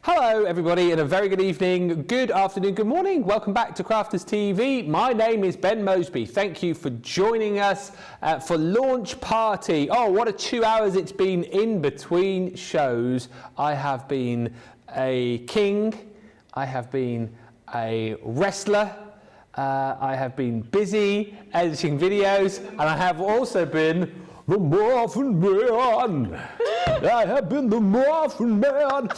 Hello everybody and a very good evening, good afternoon, good morning. Welcome back to Crafters TV. My name is Ben Moseby. Thank you for joining us for Launch Party. Oh, what a 2 hours it's been in between shows. I have been a king, I have been a wrestler, I have been busy editing videos, and I have also been the Muffin Man. I have been the Muffin Man.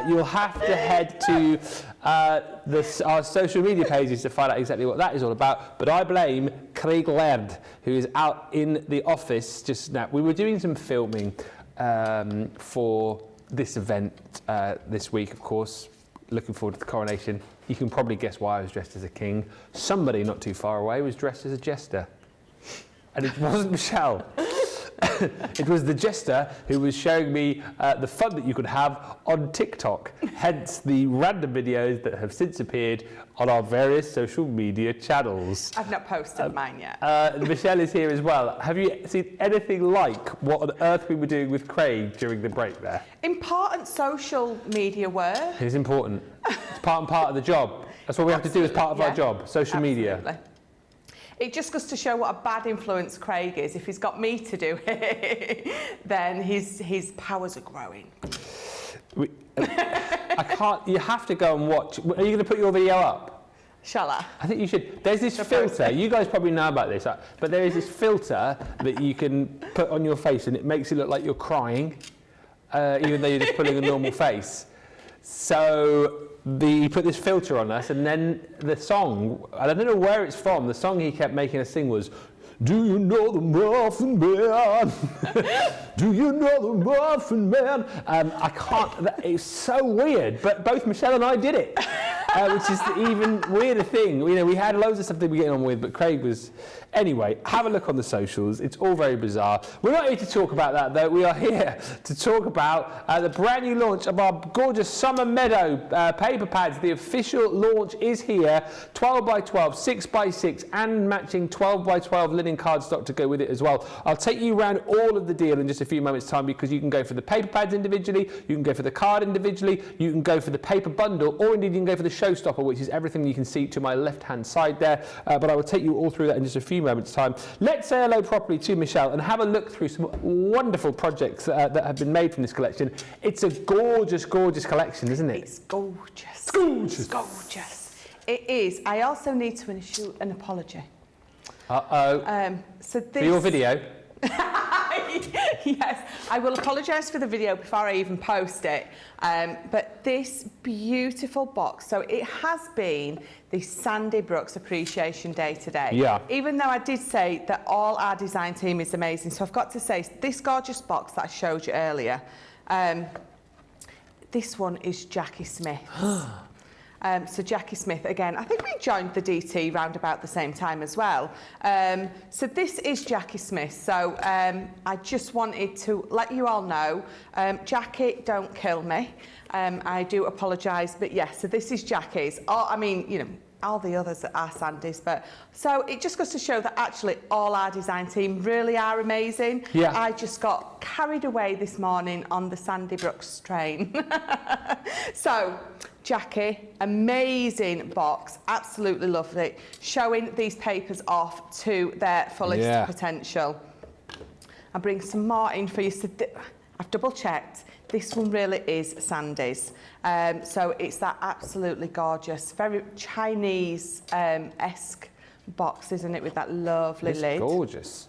You'll have to head to our social media pages to find out exactly what that is all about. But I blame Craig Laird, who is out in the office just now. We were doing some filming for this event this week, of course. Looking forward to the coronation. You can probably guess why I was dressed as a king. Somebody not too far away was dressed as a jester. And it wasn't Michelle. It was the jester who was showing me the fun that you could have on TikTok, hence the random videos that have since appeared on our various social media channels. I've not posted mine yet. Michelle is here as well. Have you seen anything like what on earth we were doing with Craig during the break there? Important social media work. It's important. It's part and part of the job. That's what we have to do as part of our job, social media. It just goes to show what a bad influence Craig is. If he's got me to do it, then his powers are growing. I can't. You have to go and watch. Are you going to put your video up? Shall I? I think you should. There's this filter. You guys probably know about this, but there is this filter that you can put on your face, and it makes it look like you're crying, even though you're just putting a normal face. So you put this filter on us, and then the song, I don't know where it's from, the song he kept making us sing was, "Do you know the Muffin Man? Do you know the Muffin Man?" I can't, it's so weird, but both Michelle and I did it, which is the even weirder thing. You know, we had loads of stuff that we were getting on with, but Craig was... Anyway, have a look on the socials. It's all very bizarre. We're not here to talk about that, though. We are here to talk about the brand new launch of our gorgeous Summer Meadow paper pads. The official launch is here. 12 by 12, 6 by 6, and matching 12 by 12 linen cardstock to go with it as well. I'll take you around all of the deal in just a few moments' time, because you can go for the paper pads individually, you can go for the card individually, you can go for the paper bundle, or indeed you can go for the showstopper, which is everything you can see to my left-hand side there. But I will take you all through that in just a few moments time. Let's say hello properly to Michelle and have a look through some wonderful projects that have been made from this collection. It's a gorgeous, gorgeous collection, isn't it? It's gorgeous. It's gorgeous. It's gorgeous. It is. I also need to issue an apology. So this... For your video? Yes, I will apologise for the video before I even post it. But this beautiful box, so it has been the Sandy Brooks Appreciation Day today. Yeah. Even though I did say that all our design team is amazing, so I've got to say, this gorgeous box that I showed you earlier, this one is Jackie Smith. So Jackie Smith, again, I think we joined the DT round about the same time as well. So this is Jackie Smith. So I just wanted to let you all know, Jackie, don't kill me. I do apologise, but yes, so this is Jackie's. I mean, you know, all the others are Sandy's, but so it just goes to show that actually all our design team really are amazing. Yeah. I just got carried away this morning on the Sandy Brooks train. So Jackie, amazing box, absolutely lovely, showing these papers off to their fullest potential. I'll bring some more in for you. So I've double checked. This one really is Sandy's. So it's that absolutely gorgeous, very Chinese-esque box, isn't it, with that lovely lid. It's gorgeous.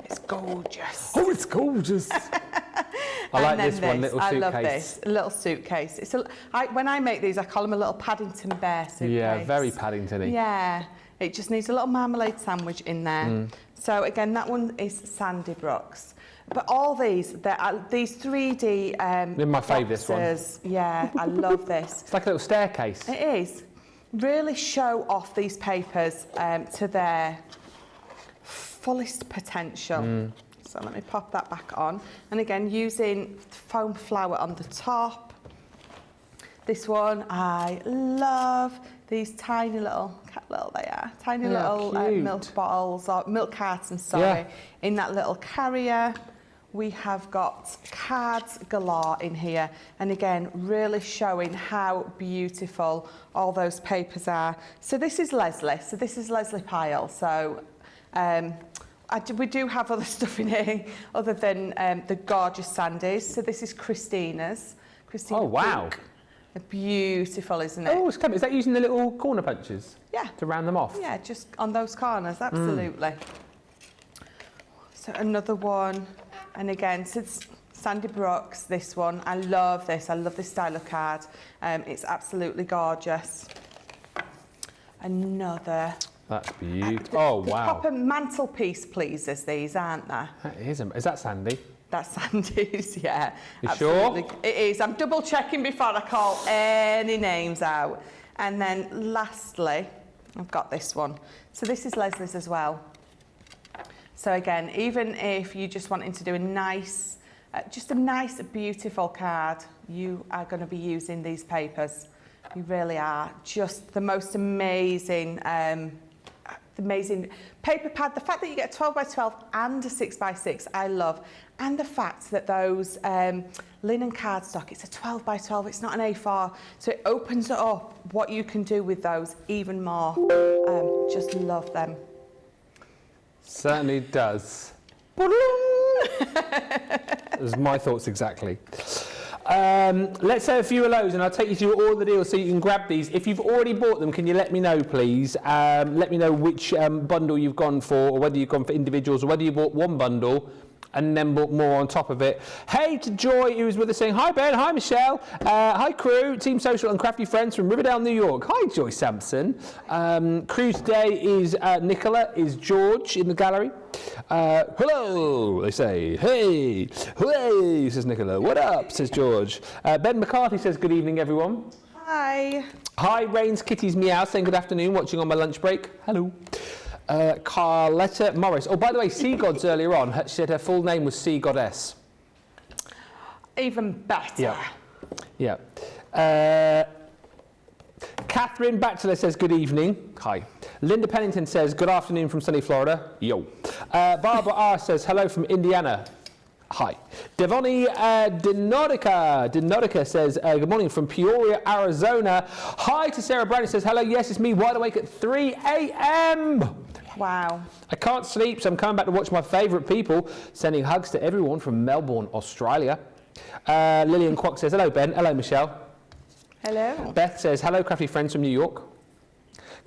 It's gorgeous. Oh, it's gorgeous. I like this one, little suitcase. I love this, a little suitcase. It's when I make these, I call them a little Paddington Bear suitcase. Yeah, very Paddington-y. Yeah, it just needs a little marmalade sandwich in there. So again, that one is Sandy Brooks. But all these 3D they're my favourite, this one. Yeah, I love this. It's like a little staircase. It is. Really show off these papers to their fullest potential. So let me pop that back on. And again, using foam flower on the top. This one, I love these tiny little, milk bottles, or milk cartons, sorry, in that little carrier. we have got cards galore in here, and again, really showing how beautiful all those papers are. So this is Leslie, Pyle. So we do have other stuff in here other than the gorgeous Sandys. So this is Christina's. Oh, wow. Beautiful, isn't it? Oh, it's clever. Is that using the little corner punches? Yeah. To round them off? Yeah, just on those corners, absolutely. So another one, and again, so it's Sandy Brooks, this one. I love this style of card. It's absolutely gorgeous. Another. That's beautiful. Oh, wow. Proper mantelpiece pleasers, these, aren't they? That is that Sandy? That's Sandy's, yeah. You absolutely. sure? It is. I'm double checking before I call any names out. And then lastly, I've got this one. So this is Leslie's as well. So again, even if you're just wanting to do a nice, just a nice, beautiful card, you are going to be using these papers. You really are. Just the most amazing paper pad. The fact that you get a 12 by 12 and a 6 by 6, I love. And the fact that those linen cardstock, it's a 12 by 12, it's not an A4. So it opens it up what you can do with those even more. Just love them. Certainly does. That's my thoughts exactly. Let's say a few of those and I'll take you through all the deals so you can grab these. If you've already bought them, can you let me know, please? Let me know which bundle you've gone for, or whether you've gone for individuals, or whether you bought one bundle and then bought more on top of it. Hey to Joy, who was with us saying, hi Ben, hi Michelle, hi crew, Team Social and Crafty Friends from Riverdale, New York. Hi Joy Sampson. Crew today is Nicola, is George in the gallery. Hello, they say. Hey, hooray, says Nicola. What up, says George. Ben McCarthy says, good evening, everyone. Hi. Hi, Rains Kitties Meow, saying good afternoon, watching on my lunch break. Hello. Carletta Morris. Oh, by the way, Sea Gods earlier on, she said her full name was Sea Goddess. Even better. Yeah. Catherine Batchelor says good evening. Hi. Linda Pennington says good afternoon from sunny Florida. Yo. Barbara R says hello from Indiana. Hi. Devoni Denotica says good morning from Peoria, Arizona. Hi to Sarah Brown, says hello. Yes, it's me, wide awake at 3 a.m. Wow. I can't sleep, so I'm coming back to watch my favourite people. Sending hugs to everyone from Melbourne, Australia. Lillian Kwok says hello, Ben. Hello, Michelle. Hello. Beth says hello, crafty friends from New York.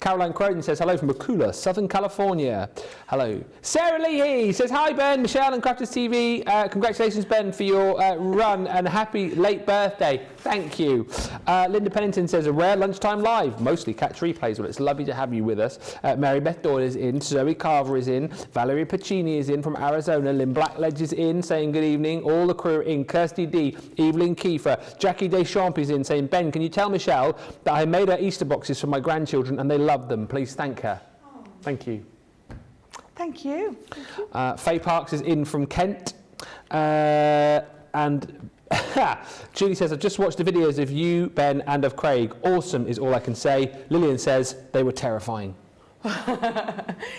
Caroline Croden says hello from Akula, Southern California. Hello. Sarah Leahy says hi Ben, Michelle and Crafters TV. Congratulations Ben for your run and happy late birthday. Thank you. Linda Pennington says a rare lunchtime live, mostly catch replays. Well, it's lovely to have you with us. Mary Beth Doyle is in, Zoe Carver is in, Valerie Pacini is in from Arizona, Lynn Blackledge is in saying good evening, all the crew are in, Kirsty D, Evelyn Kiefer, Jackie Deschamps is in saying Ben, can you tell Michelle that I made her Easter boxes for my grandchildren and they love them. Please thank her. Oh. Thank you. Thank you. Faye Parks is in from Kent. And Julie says, I've just watched the videos of you, Ben, and of Craig. Awesome is all I can say. Lillian says, they were terrifying.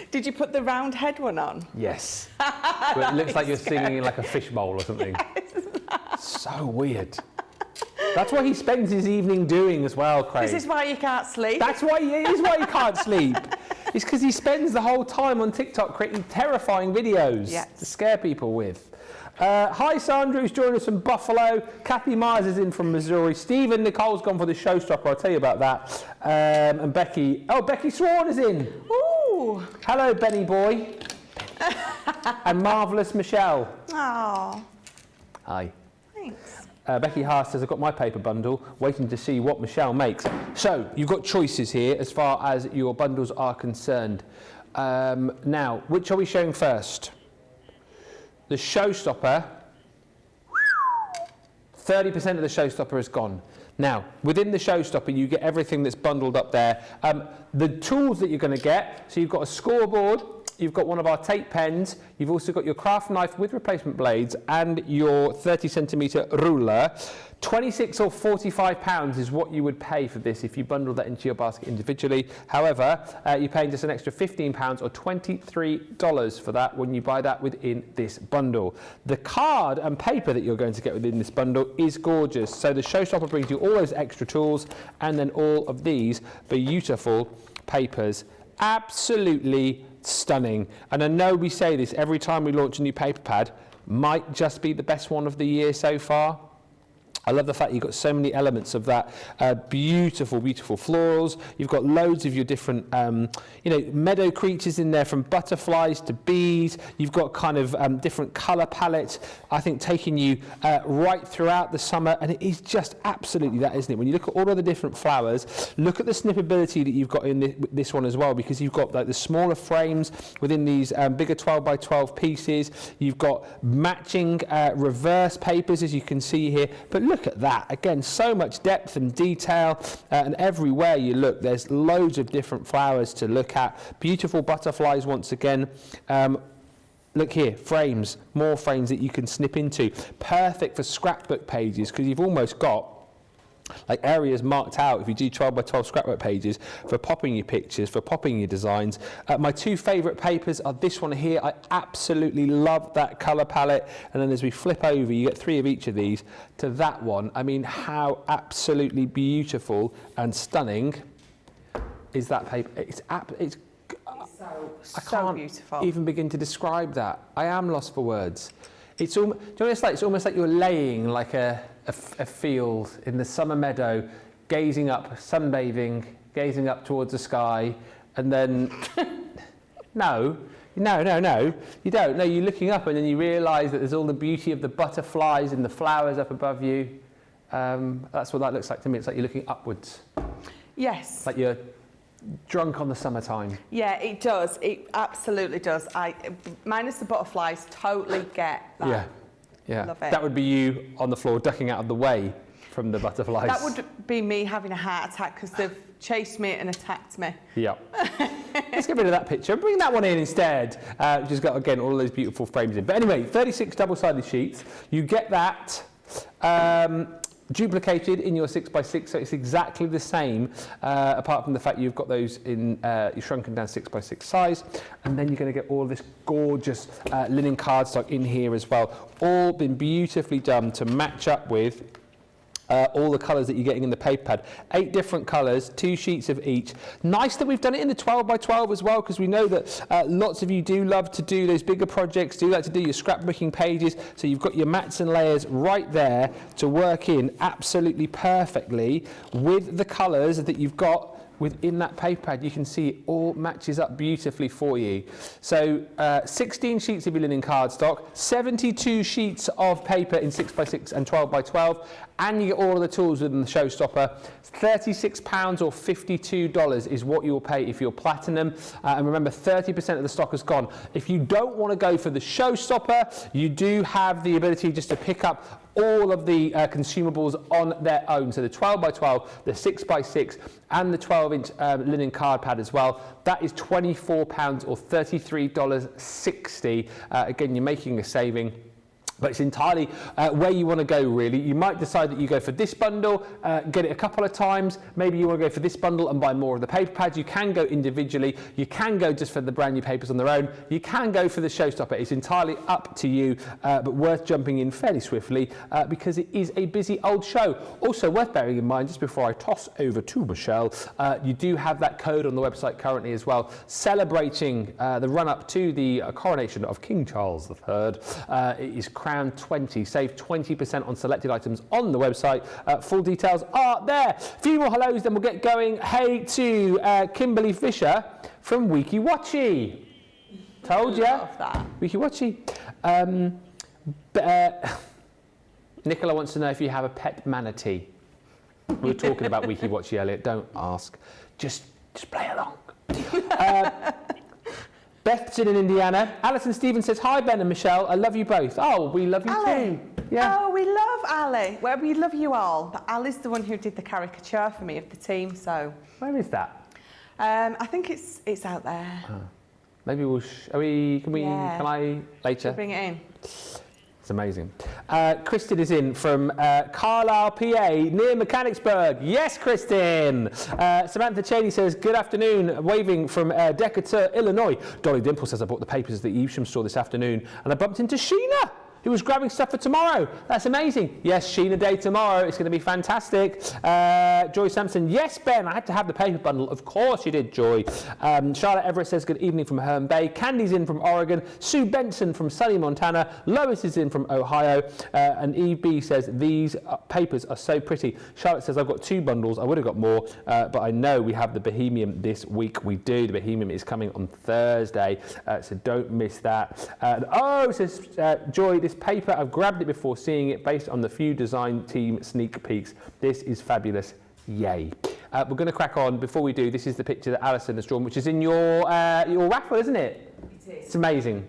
Did you put the round head one on? Yes. But it looks like you're singing in like a fishbowl or something. Yes. So weird. That's what he spends his evening doing as well, Craig. This is why you can't sleep. That's why it is why you can't sleep. It's because he spends the whole time on TikTok creating terrifying videos to scare people with. Hi, Sandra, who's joined us from Buffalo. Kathy Myers is in from Missouri. Stephen Nicole's gone for the showstopper. I'll tell you about that. And Becky. Oh, Becky Swan is in. Ooh. Hello, Benny boy. And Marvellous Michelle. Oh. Hi. Thanks. Becky Haas says, I've got my paper bundle, waiting to see what Michelle makes. So, you've got choices here as far as your bundles are concerned. Now, which are we showing first? The showstopper, 30% of the showstopper is gone. Now, within the showstopper, you get everything that's bundled up there. The tools that you're going to get, so you've got a scoreboard, you've got one of our tape pens, you've also got your craft knife with replacement blades and your 30cm ruler. 26 or 45 pounds is what you would pay for this if you bundle that into your basket individually. However, you're paying just an extra £15 or $23 for that when you buy that within this bundle. The card and paper that you're going to get within this bundle is gorgeous. So the Showstopper brings you all those extra tools and then all of these beautiful papers. Absolutely stunning. And I know we say this every time we launch a new paper pad, might just be the best one of the year so far. I love the fact you've got so many elements of that beautiful, beautiful florals. You've got loads of your different, meadow creatures in there, from butterflies to bees. You've got kind of different colour palettes, I think, taking you right throughout the summer. And it is just absolutely that, isn't it? When you look at all of the different flowers, look at the snippability that you've got in this one as well, because you've got like the smaller frames within these bigger 12 by 12 pieces. You've got matching reverse papers, as you can see here. But look at that, again, so much depth and detail, and everywhere you look there's loads of different flowers to look at. Beautiful butterflies once again. Look here, frames, more frames that you can snip into. Perfect for scrapbook pages, because you've almost got like areas marked out if you do 12 by 12 scrapbook pages for popping your pictures, for popping your designs. My two favourite papers are this one here. I absolutely love that colour palette. And then as we flip over, you get 3 of each of these to that one. I mean, how absolutely beautiful and stunning is that paper? It's so beautiful. Even begin to describe that. I am lost for words. It's do you know what it's like? It's almost like you're laying like a field in the summer meadow, gazing up, sunbathing, gazing up towards the sky, and then no, you don't. No, you're looking up and then you realise that there's all the beauty of the butterflies and the flowers up above you. That's what that looks like to me. It's like you're looking upwards. Yes. It's like you're drunk on the summertime. Yeah, it does. It absolutely does. Minus the butterflies, totally get that. Yeah. Love it. That would be you on the floor ducking out of the way from the butterflies. That would be me having a heart attack because they've chased me and attacked me. Yeah. Let's get rid of that picture. Bring that one in instead, which has got, again, all those beautiful frames in. But anyway, 36 double-sided sheets. You get that duplicated in your 6x6, so it's exactly the same, apart from the fact you've got those in your shrunken down 6x6 size. And then you're going to get all this gorgeous linen cardstock in here as well, all been beautifully done to match up with all the colours that you're getting in the paper pad. 8 different colours, 2 sheets of each. Nice that we've done it in the 12 by 12 as well, because we know that lots of you do love to do those bigger projects, do like to do your scrapbooking pages. So you've got your mats and layers right there to work in absolutely perfectly with the colours that you've got within that paper pad. You can see it all matches up beautifully for you. So 16 sheets of your linen cardstock, 72 sheets of paper in 6x6 and 12 by 12, and you get all of the tools within the Showstopper. £36 or $52 is what you'll pay if you're platinum. And remember, 30% of the stock is gone. If you don't want to go for the Showstopper, you do have the ability just to pick up all of the consumables on their own. So the 12 by 12, the 6 by 6, and the 12-inch linen card pad as well. That is £24 or $33.60. Again, you're making a saving. But it's entirely where you want to go, really. You might decide that you go for this bundle, get it a couple of times. Maybe you want to go for this bundle and buy more of the paper pads. You can go individually. You can go just for the brand new papers on their own. You can go for the Showstopper. It's entirely up to you, but worth jumping in fairly swiftly because it is a busy old show. Also worth bearing in mind, just before I toss over to Michelle, you do have that code on the website currently as well, celebrating the run-up to the coronation of King Charles III. It is Crown 20. Save 20% on selected items on the website. Full details are there. Few more hellos, then we'll get going. Hey to Kimberly Fisher from Wiki Watchy. Told ya. Love that. Wiki Watchy. Nicola wants to know if you have a pet manatee. We were talking about Wiki Watchy earlier. Don't ask. Just play along. Beth's in Indiana. Alison Stevens says, hi, Ben and Michelle. I love you both. Oh, we love you too. Yeah. Oh, we love Ali. Well, we love you all. But Ali's the one who did the caricature for me of the team, so. Where is that? I think it's out there. Oh. Maybe we'll. Can I later? Should bring it in. It's amazing. Kristen is in from Carlisle, PA, near Mechanicsburg. Yes, Kristen. Samantha Cheney says, good afternoon, waving from Decatur, Illinois. Dolly Dimple says, I bought the papers at the Evesham store this afternoon and I bumped into Sheena, who was grabbing stuff for tomorrow. That's amazing. Yes, Sheena Day tomorrow. It's going to be fantastic. Joy Sampson. Yes, Ben, I had to have the paper bundle. Of course you did, Joy. Charlotte Everett says, good evening from Herne Bay. Candy's in from Oregon. Sue Benson from sunny Montana. Lois is in from Ohio. And EB says, these papers are so pretty. Charlotte says, I've got 2 bundles. I would have got more, but I know we have the Bohemian this week. We do. The Bohemian is coming on Thursday, so don't miss that. Says Joy, this paper, I've grabbed it before seeing it based on the few design team sneak peeks. This is fabulous. Yay. We're going to crack on. Before we do, this is the picture that Alison has drawn, which is in your raffle, isn't it? It is. It's amazing.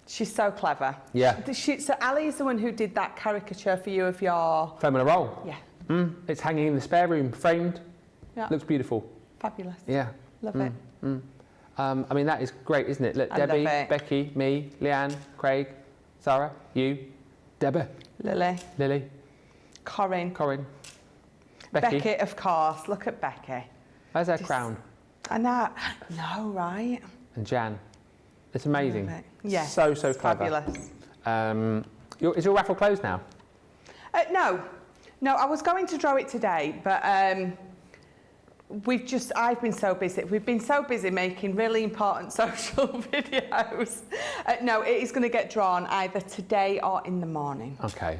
She's so clever. Yeah. So Ali is the one who did that caricature for you of your... Foam in a roll. Yeah. It's hanging in the spare room, framed. Yeah. Looks beautiful. Fabulous. Yeah. Love it. I mean, that is great, isn't it? Look, Debbie, Becky, me, Leanne, Craig, Sarah, you, Debbie, Lily, Corinne, Becky, of course. Look at Becky. Where's her crown? I know. No, right? And Jan. It's amazing. Yeah. So clever. Fabulous. Is your raffle closed now? No, I was going to draw it today, but I've been so busy. We've been so busy making really important social videos. No, it is going to get drawn either today or in the morning. Okay.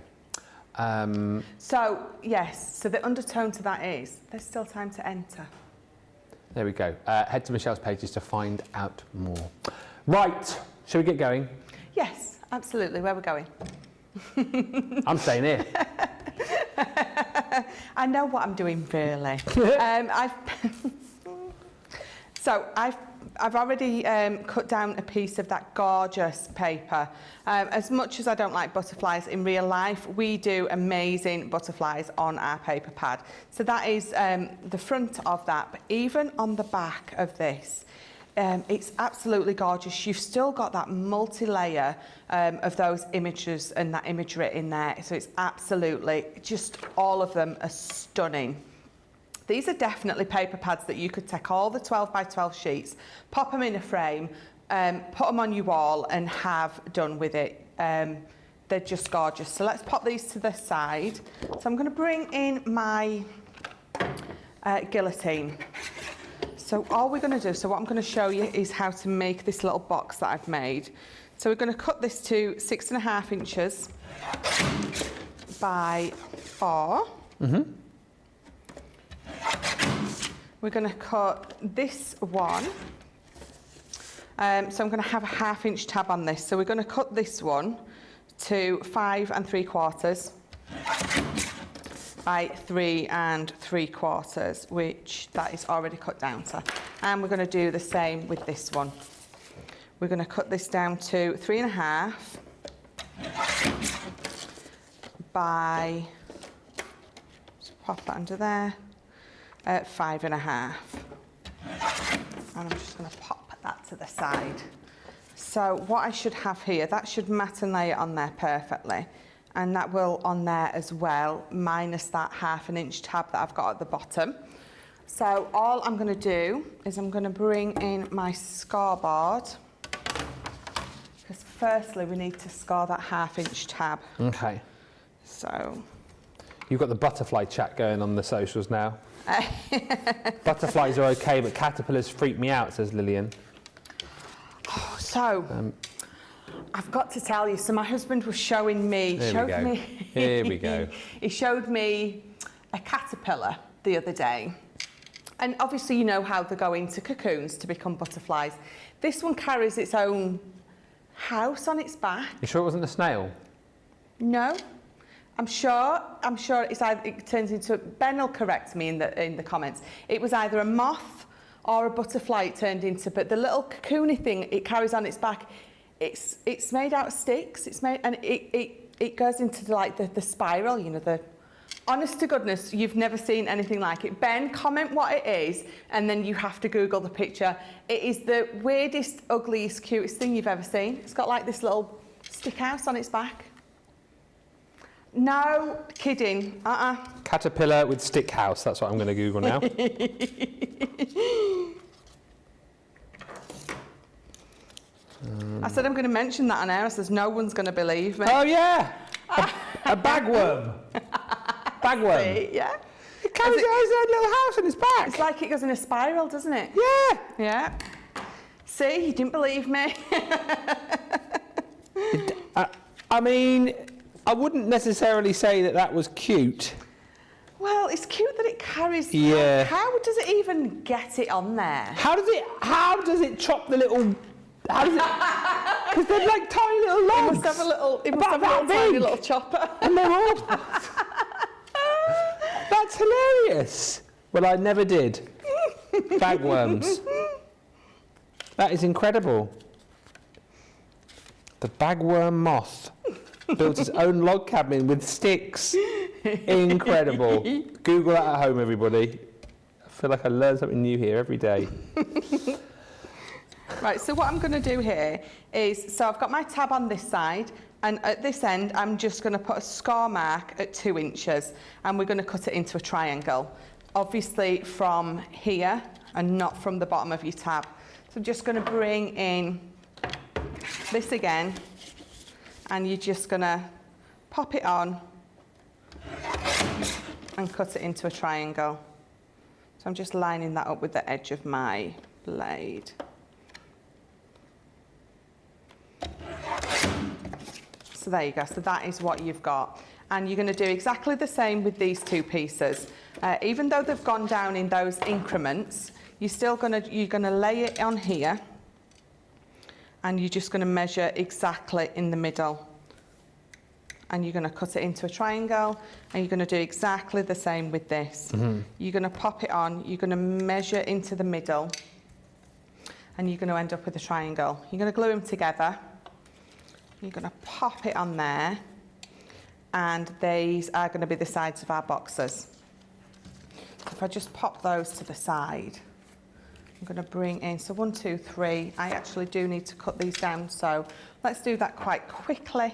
So, yes, so the undertone to that is there's still time to enter. There we go. Head to Michelle's pages to find out more. Right, shall we get going? Yes, absolutely. Where are we going? I'm staying here. I know what I'm doing, really. I've already cut down a piece of that gorgeous paper. As much as I don't like butterflies in real life, we do amazing butterflies on our paper pad. So that is the front of that, but even on the back of this, it's absolutely gorgeous. You've still got that multi-layer of those images and that imagery in there. So it's absolutely, just all of them are stunning. These are definitely paper pads that you could take all the 12 by 12 sheets, pop them in a frame, put them on your wall and have done with it. They're just gorgeous. So let's pop these to the side. So I'm going to bring in my guillotine. So all we're going to do, so what I'm going to show you is how to make this little box that I've made. So we're going to cut this to 6.5 inches by 4. We're going to cut this one. So I'm going to have a 1/2 inch tab on this. So we're going to cut this one to 5 3/4 by 3 3/4, which that is already cut down to. And we're going to do the same with this one. We're going to cut this down to 3.5 by, just pop that under there, 5.5. And I'm just going to pop that to the side. So what I should have here, that should mat and lay it on there perfectly. And that will on there as well, minus that 1/2 inch tab that I've got at the bottom. So all I'm going to do is I'm going to bring in my scoreboard, because firstly we need to score that 1/2 inch tab. Okay. So you've got the butterfly chat going on the socials now. Butterflies are okay, but caterpillars freak me out, says Lillian. I've got to tell you, so my husband was showing me... Here we go. He showed me a caterpillar the other day. And obviously you know how they go into cocoons to become butterflies. This one carries its own house on its back. You sure it wasn't a snail? No. I'm sure it's either, it turns into... Ben will correct me in the comments. It was either a moth or a butterfly it turned into, but the little cocoony thing it carries on its back, it's made out of sticks. It's made, and it goes into the spiral, you know, Honest to goodness, you've never seen anything like it. Ben, comment what it is, and then you have to Google the picture. It is the weirdest, ugliest, cutest thing you've ever seen. It's got like this little stick house on its back. No kidding. Caterpillar with stick house. That's what I'm going to Google now. I said I'm going to mention that on air. I says no one's going to believe me. Oh yeah, a bagworm. Bagworm. See, yeah. It carries its own little house on its back. It's like it goes in a spiral, doesn't it? Yeah. Yeah. See, you didn't believe me. I mean, I wouldn't necessarily say that that was cute. Well, it's cute that it carries. Yeah. How does it even get it on there? How does it chop the little? How does it? Because they're like tiny little logs. It must have a little. It must have a little tiny little chopper. And they're all. That's hilarious. Well, I never did. Bagworms. That is incredible. The bagworm moth built its own log cabin with sticks. Incredible. Google that at home, everybody. I feel like I learn something new here every day. Right, so what I'm going to do here is, so I've got my tab on this side, and at this end I'm just going to put a score mark at 2 inches, and we're going to cut it into a triangle, obviously from here and not from the bottom of your tab. So I'm just going to bring in this again, and you're just going to pop it on and cut it into a triangle. So I'm just lining that up with the edge of my blade. So there you go, so that is what you've got. And you're going to do exactly the same with these 2 pieces. Even though they've gone down in those increments, you're going to lay it on here, and you're just going to measure exactly in the middle. And you're going to cut it into a triangle, and you're going to do exactly the same with this. Mm-hmm. You're going to pop it on, you're going to measure into the middle, and you're going to end up with a triangle. You're going to glue them together. You're going to pop it on there, and these are going to be the sides of our boxes. If I just pop those to the side, I'm going to bring in, so 1, 2, 3. I actually do need to cut these down, so let's do that quite quickly.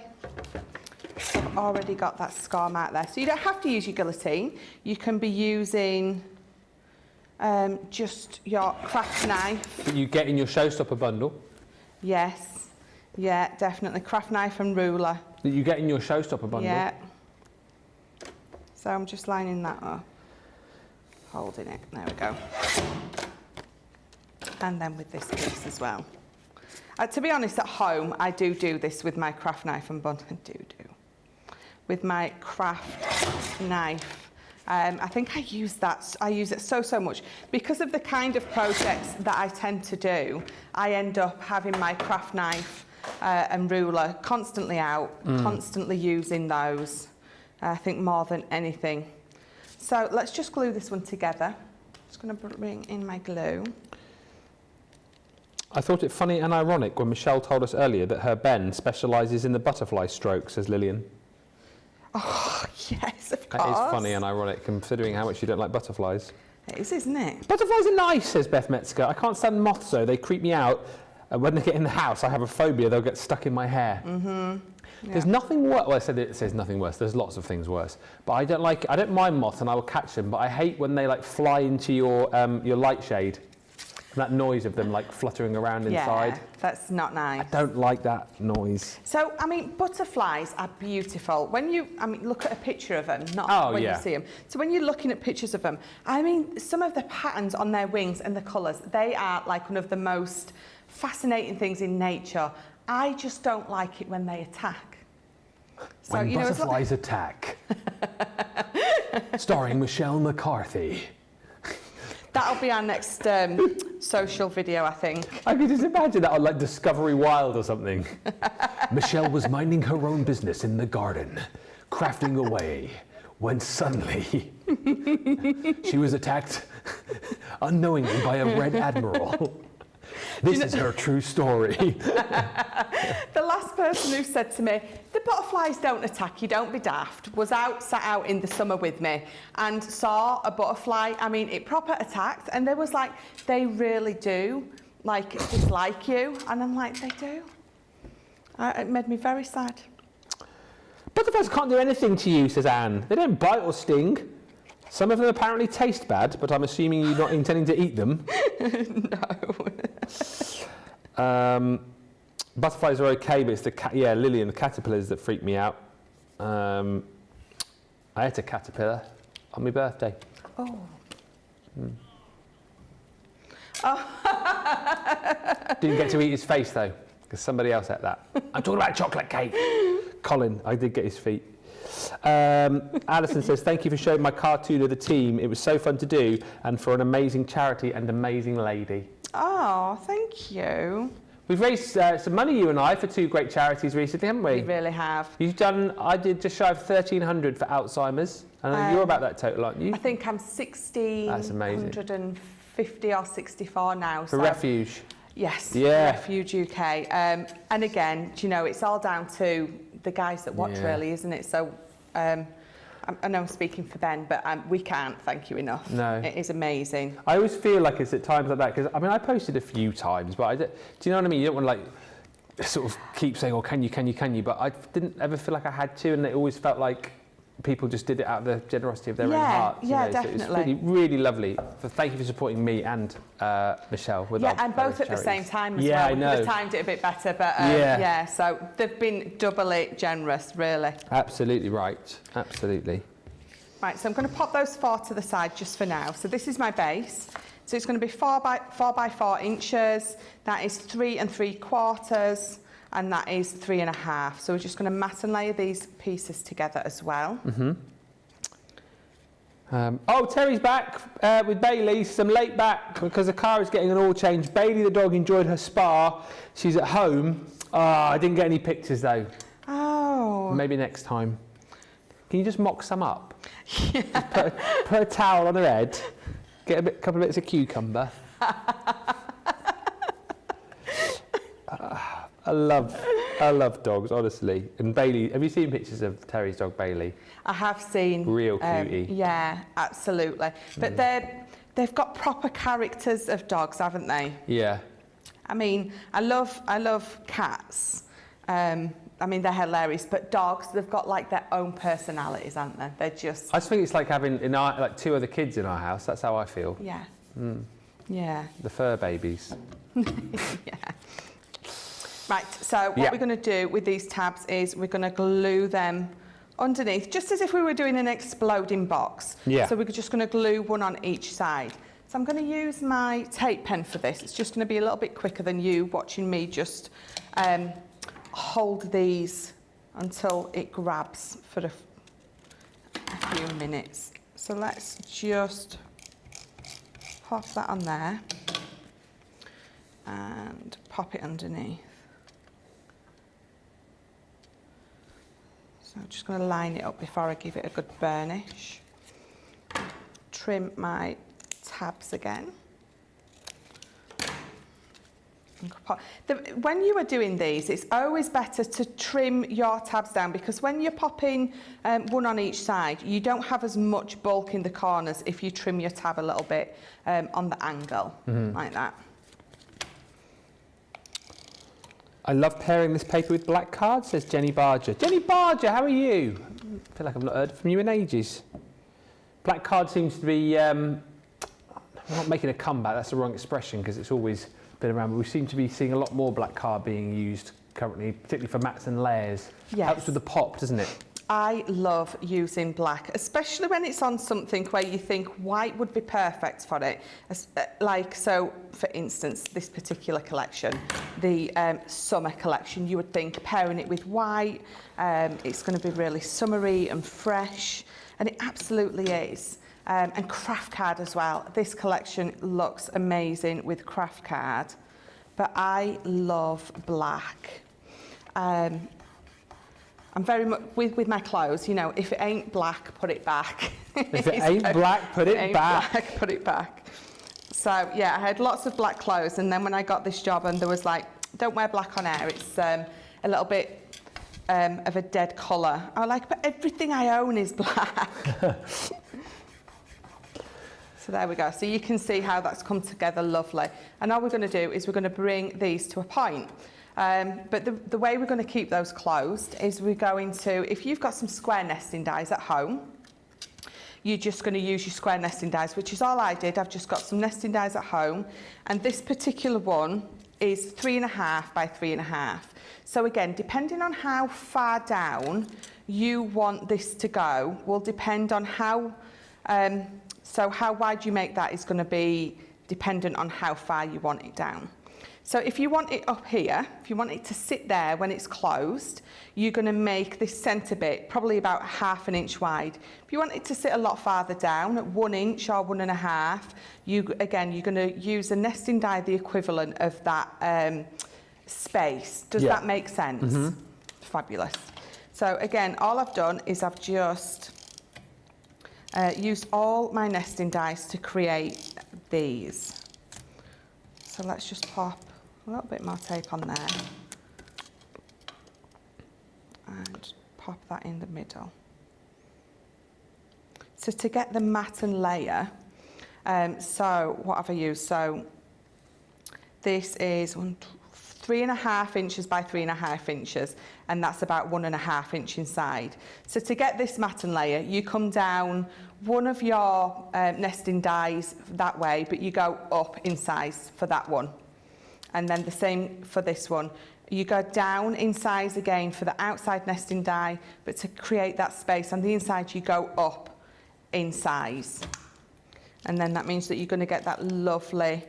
So I've already got that score mark there. So you don't have to use your guillotine. You can be using just your craft knife. That you get in your showstopper bundle. Yes. Yeah, definitely. Craft knife and ruler. That you get in your showstopper bundle. Yeah. So I'm just lining that up. Holding it. There we go. And then with this piece as well. To be honest, at home, I do this with my craft knife and bundle. I do. With my craft knife. I think I use it so much. Because of the kind of projects that I tend to do, I end up having my craft knife and ruler constantly out, constantly using those, I think more than anything. So let's just glue this one together. Just going to bring in my glue. I thought it funny and ironic when Michelle told us earlier that her Ben specialises in the butterfly stroke, says Lillian. Oh, yes, of course. That is funny and ironic, considering how much you don't like butterflies. It is, isn't it? Butterflies are nice, says Beth Metzger. I can't stand moths, though. They creep me out. And when they get in the house, I have a phobia. They'll get stuck in my hair. Mm-hmm. Yeah. There's nothing worse. Well, it says nothing worse. There's lots of things worse. But I don't mind moths, and I will catch them. But I hate when they like fly into your light shade. That noise of them like fluttering around inside. Yeah, that's not nice. I don't like that noise. So, I mean, butterflies are beautiful. When you, look at a picture of them, not when you see them. So when you're looking at pictures of them, some of the patterns on their wings and the colours, they are like one of the most fascinating things in nature. I just don't like it when they attack. So, when butterflies attack. Starring Michelle McCarthy. That'll be our next social video, I think. I can just imagine that on like Discovery Wild or something. Michelle was minding her own business in the garden, crafting away, when suddenly she was attacked unknowingly by a red admiral. This is her true story. The last person who said to me, the butterflies don't attack you, don't be daft, was sat out in the summer with me and saw a butterfly. I mean, it proper attacked, and there was like, they really do like dislike you, and I'm like, they do. It made me very sad. Butterflies can't do anything to you, says Anne. They don't bite or sting. Some of them apparently taste bad, but I'm assuming you're not intending to eat them. No. Butterflies are okay, but it's the Lily and the caterpillars that freak me out. I ate a caterpillar on my birthday. Oh. Didn't get to eat his face though, because somebody else ate that. I'm talking about chocolate cake. Colin, I did get his feet. Alison says, thank you for showing my cartoon of the team. It was so fun to do, and for an amazing charity and amazing lady. Oh, thank you. We've raised some money, you and I, for 2 great charities recently, haven't we? We really have. I did just shy of 1,300 for Alzheimer's. And you're about that total, aren't you? I think I'm 1,650 or 64 now. For Refuge. Yes, yeah. Refuge UK. And again, do you know, it's all down to the guys that watch, really, isn't it? So I know I'm speaking for Ben, but we can't thank you enough. No. It is amazing. I always feel like it's at times like that, because I mean, I posted a few times, but do you know what I mean? You don't want to like sort of keep saying, oh, can you, but I didn't ever feel like I had to, and it always felt like people just did it out of the generosity of their own hearts. Yeah, you know? definitely. So it's really, really lovely. Thank you for supporting me and Michelle. With our and both at charities. the same time as well. I know. We could have timed it a bit better, but so they've been doubly generous, really. Absolutely right. Absolutely. Right, so I'm going to pop those 4 to the side just for now. So this is my base. So it's going to be 4 by 4 inches. That is 3 3/4. And that is 3 1/2. So we're just going to mat and layer these pieces together as well. Terry's back with Bailey. Some late back because the car is getting an oil change. Bailey the dog enjoyed her spa. She's at home. I didn't get any pictures though. Oh. Maybe next time. Can you just mock some up? Yeah. Just put a towel on her head. Get a couple of bits of cucumber. I love dogs, honestly. And Bailey, have you seen pictures of Terry's dog, Bailey? I have seen. Real cutie. Yeah, absolutely. But they've got proper characters of dogs, haven't they? Yeah. I mean, I love cats. I mean, they're hilarious. But dogs, they've got like their own personalities, haven't they? They're just. I just think it's like having 2 other kids in our house. That's how I feel. Yeah. Yeah. The fur babies. Yeah. Right, so what we're going to do with these tabs is we're going to glue them underneath, just as if we were doing an exploding box. Yeah. So we're just going to glue one on each side. So I'm going to use my tape pen for this. It's just going to be a little bit quicker than you watching me just hold these until it grabs for a few minutes. So let's just pop that on there and pop it underneath. So I'm just going to line it up before I give it a good burnish. Trim my tabs again. When you are doing these, it's always better to trim your tabs down, because when you're popping one on each side, you don't have as much bulk in the corners if you trim your tab a little bit on the angle, like that. I love pairing this paper with black cards, says Jenny Barger. Jenny Barger, how are you? I feel like I've not heard from you in ages. Black card seems to be, I'm not making a comeback, that's the wrong expression because it's always been around, but we seem to be seeing a lot more black card being used currently, particularly for mats and layers. Yes. Helps with the pop, doesn't it? I love using black, especially when it's on something where you think white would be perfect for it. Like, so, for instance, this particular collection, the summer collection, you would think pairing it with white, it's going to be really summery and fresh, and it absolutely is. And craft card as well. This collection looks amazing with craft card, but I love black. I'm very much with my clothes, you know, if it ain't black, put it back. If it ain't black, put it back. Black, put it back. So, yeah, I had lots of black clothes, and then when I got this job and there was like, don't wear black on air, it's a little bit of a dead colour. I like, but everything I own is black. So there we go. So you can see how that's come together lovely. And all we're going to do is we're going to bring these to a point. But the way we're going to keep those closed is we're going to, if you've got some square nesting dies at home, you're just going to use your square nesting dies, which is all I did. I've just got some nesting dies at home. And this particular one is 3.5 by 3.5. So again, depending on how far down you want this to go, will depend on how, so how wide you make that is going to be dependent on how far you want it down. So if you want it up here, if you want it to sit there when it's closed, you're going to make this centre bit probably about 1/2 inch wide. If you want it to sit a lot farther down, at 1 inch or 1.5, you're going to use a nesting die the equivalent of that space. Does that make sense? Mm-hmm. Fabulous. So again, all I've done is I've just used all my nesting dies to create these. So let's just pop a little bit more tape on there and pop that in the middle. So to get the matten layer, so what have I used? So this is 3.5 inches by 3.5 inches, and that's about 1.5 inch inside. So to get this matten layer, you come down one of your nesting dies that way, but you go up in size for that one. And then the same for this one. You go down in size again for the outside nesting die, but to create that space on the inside, you go up in size. And then that means that you're going to get that lovely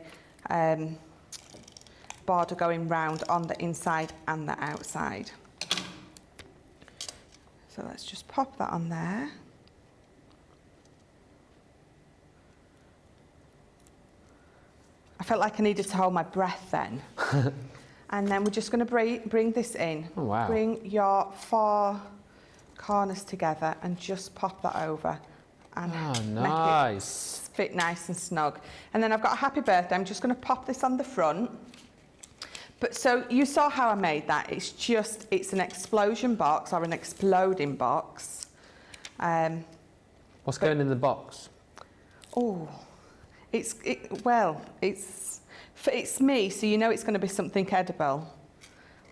border going round on the inside and the outside. So let's just pop that on there. I felt like I needed to hold my breath then. And then we're just going to bring this in. Oh, wow. Bring your 4 corners together and just pop that over. And make it fit nice and snug. And then I've got a happy birthday. I'm just going to pop this on the front. But so you saw how I made that. It's an explosion box or an exploding box. What's going in the box? Oh, it's me, so you know it's going to be something edible.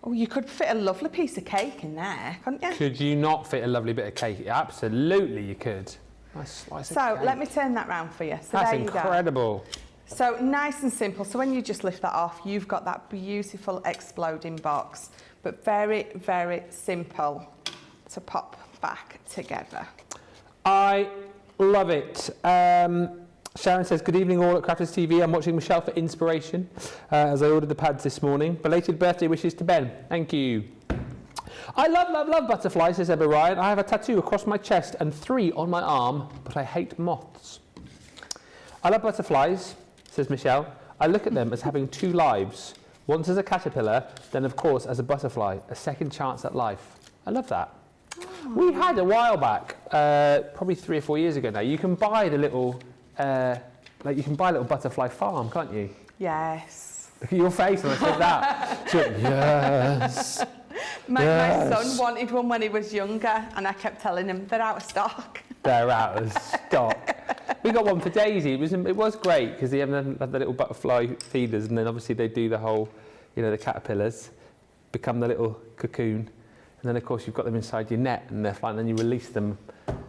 Oh, you could fit a lovely piece of cake in there, couldn't you? Could you not fit a lovely bit of cake? Absolutely, you could. Nice slice of cake. So let me turn that round for you. So that's there you go. Incredible. So nice and simple. So when you just lift that off, you've got that beautiful exploding box, but very, very simple to pop back together. I love it. Sharon says, good evening all at Crafters TV. I'm watching Michelle for inspiration as I ordered the pads this morning. Belated birthday wishes to Ben. Thank you. I love, love, love butterflies, says Ebba Ryan. I have a tattoo across my chest and 3 on my arm, but I hate moths. I love butterflies, says Michelle. I look at them as having 2 lives. Once as a caterpillar, then of course as a butterfly, a second chance at life. I love that. Oh. We had a while back, probably 3 or 4 years ago now, you can buy the little, you can buy a little butterfly farm, can't you? Yes. Look at your face when I said that. She went, yes. My son wanted one when he was younger, and I kept telling him they're out of stock. They're out of stock. We got one for Daisy. It was great because they have the little butterfly feeders, and then obviously they do the whole, the caterpillars become the little cocoon, and then of course you've got them inside your net, and they're flying. And then you release them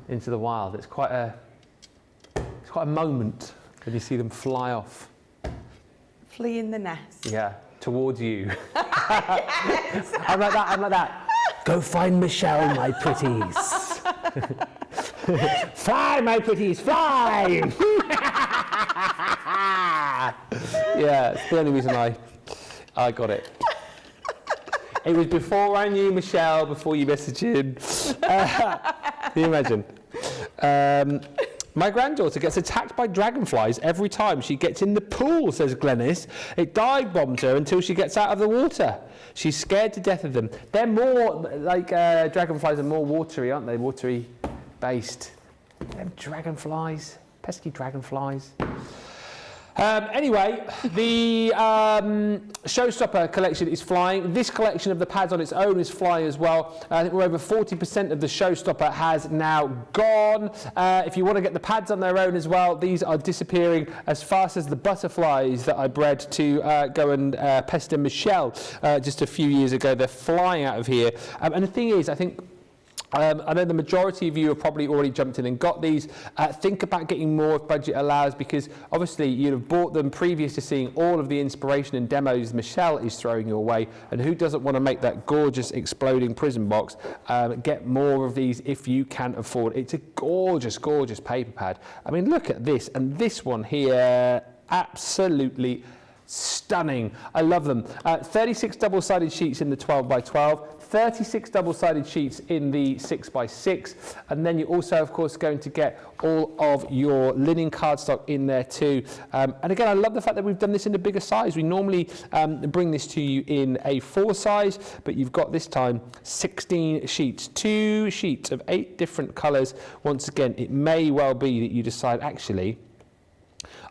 into the wild. It's quite a moment when you see them fly off. Flee in the nest. Yeah, towards you. Yes. I'm like that. Go find Michelle, my pretties. Fly, my pretties, fly! Yeah, it's the only reason I got it. It was before I knew Michelle, before you messaged in. Can you imagine? My granddaughter gets attacked by dragonflies every time she gets in the pool, says Glenys. It dive bombs her until she gets out of the water. She's scared to death of them. They're more, dragonflies are more watery, aren't they? Watery based. Them dragonflies, pesky dragonflies. Anyway, the Showstopper collection is flying. This collection of the pads on its own is flying as well. I think we're over 40% of the Showstopper has now gone. If you want to get the pads on their own as well, these are disappearing as fast as the butterflies that I bred to go and pester Michelle just a few years ago. They're flying out of here. And the thing is, I think I know the majority of you have probably already jumped in and got these. Think about getting more if budget allows, because obviously you'd have bought them previous to seeing all of the inspiration and demos Michelle is throwing your way. And who doesn't want to make that gorgeous exploding prison box? Get more of these if you can afford. It's a gorgeous, gorgeous paper pad. I mean, look at this. And this one here, absolutely stunning. I love them. 36 double-sided sheets in the 12x12. 36 double-sided sheets in the 6x6, and then you're also, of course, going to get all of your linen cardstock in there too. And again, I love the fact that we've done this in a bigger size. We normally bring this to you in a 4 size, but you've got this time 16 sheets, 2 sheets of 8 different colours. Once again, it may well be that you decide, actually,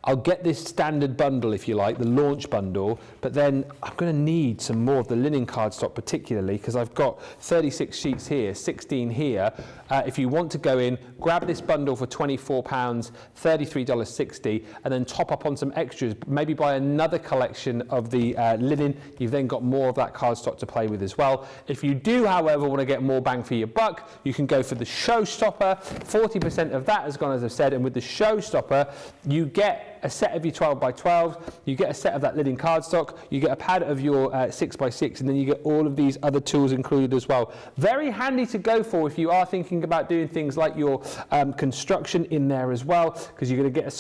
I'll get this standard bundle, if you like, the launch bundle, but then I'm going to need some more of the linen cardstock, particularly because I've got 36 sheets here, 16 here. If you want to go in, grab this bundle for £24, $33.60, and then top up on some extras, maybe buy another collection of the linen. You've then got more of that cardstock to play with as well. If you do, however, want to get more bang for your buck, you can go for the Showstopper. 40% of that has gone, as I've said, and with the Showstopper, you get a set of your 12x12, you get a set of that linen cardstock, you get a pad of your 6x6, and then you get all of these other tools included as well. Very handy to go for if you are thinking about doing things like your construction in there as well, because you're going to get a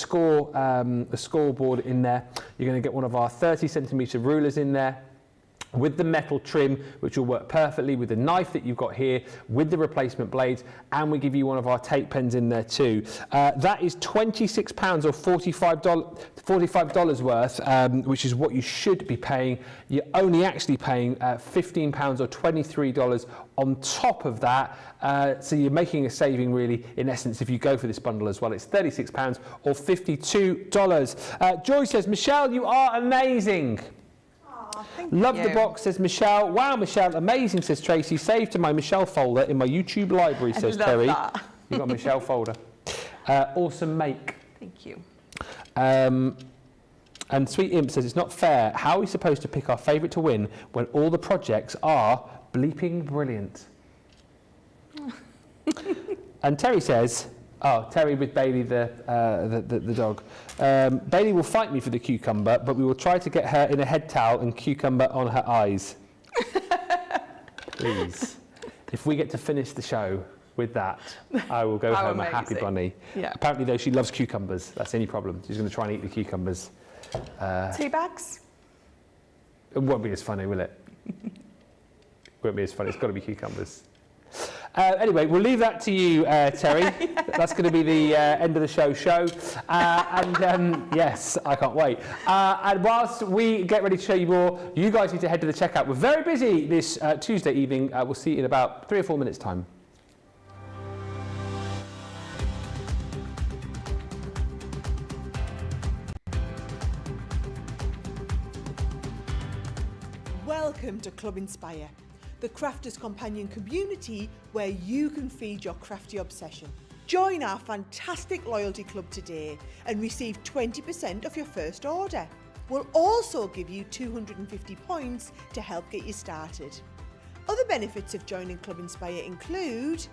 scoreboard in there. You're going to get one of our 30cm rulers in there, with the metal trim, which will work perfectly with the knife that you've got here, with the replacement blades, and we give you one of our tape pens in there too. That is £26 or $45 worth, which is what you should be paying. You're only actually paying £15 or $23 on top of that. So you're making a saving really, in essence, if you go for this bundle as well. It's £36 or $52. Joy says, Michelle, you are amazing. Love the box, says Michelle. Wow, Michelle, amazing, says Tracy. Saved to my Michelle folder in my YouTube library, says Terry. You've got a Michelle folder. Awesome make. Thank you. And Sweet Imp says, it's not fair. How are we supposed to pick our favourite to win when all the projects are bleeping brilliant? And Terry says, oh, Terry with Bailey, the dog. Bailey will fight me for the cucumber, but we will try to get her in a head towel and cucumber on her eyes. Please. If we get to finish the show with that, I will go home a happy bunny. Yeah. Apparently, though, she loves cucumbers. That's the only problem. She's going to try and eat the cucumbers. Tea bags? It won't be as funny, will it? Won't be as funny. It's got to be cucumbers. Anyway, we'll leave that to you, Terry. That's going to be the end of the show. Yes, I can't wait. And whilst we get ready to show you more, you guys need to head to the checkout. We're very busy this Tuesday evening. We'll see you in about 3 or 4 minutes' time. Welcome to Club Inspire, the crafters' companion community where you can feed your crafty obsession. Join our fantastic loyalty club today and receive 20% of your first order. We'll also give you 250 points to help get you started. Other benefits of joining Club Inspire include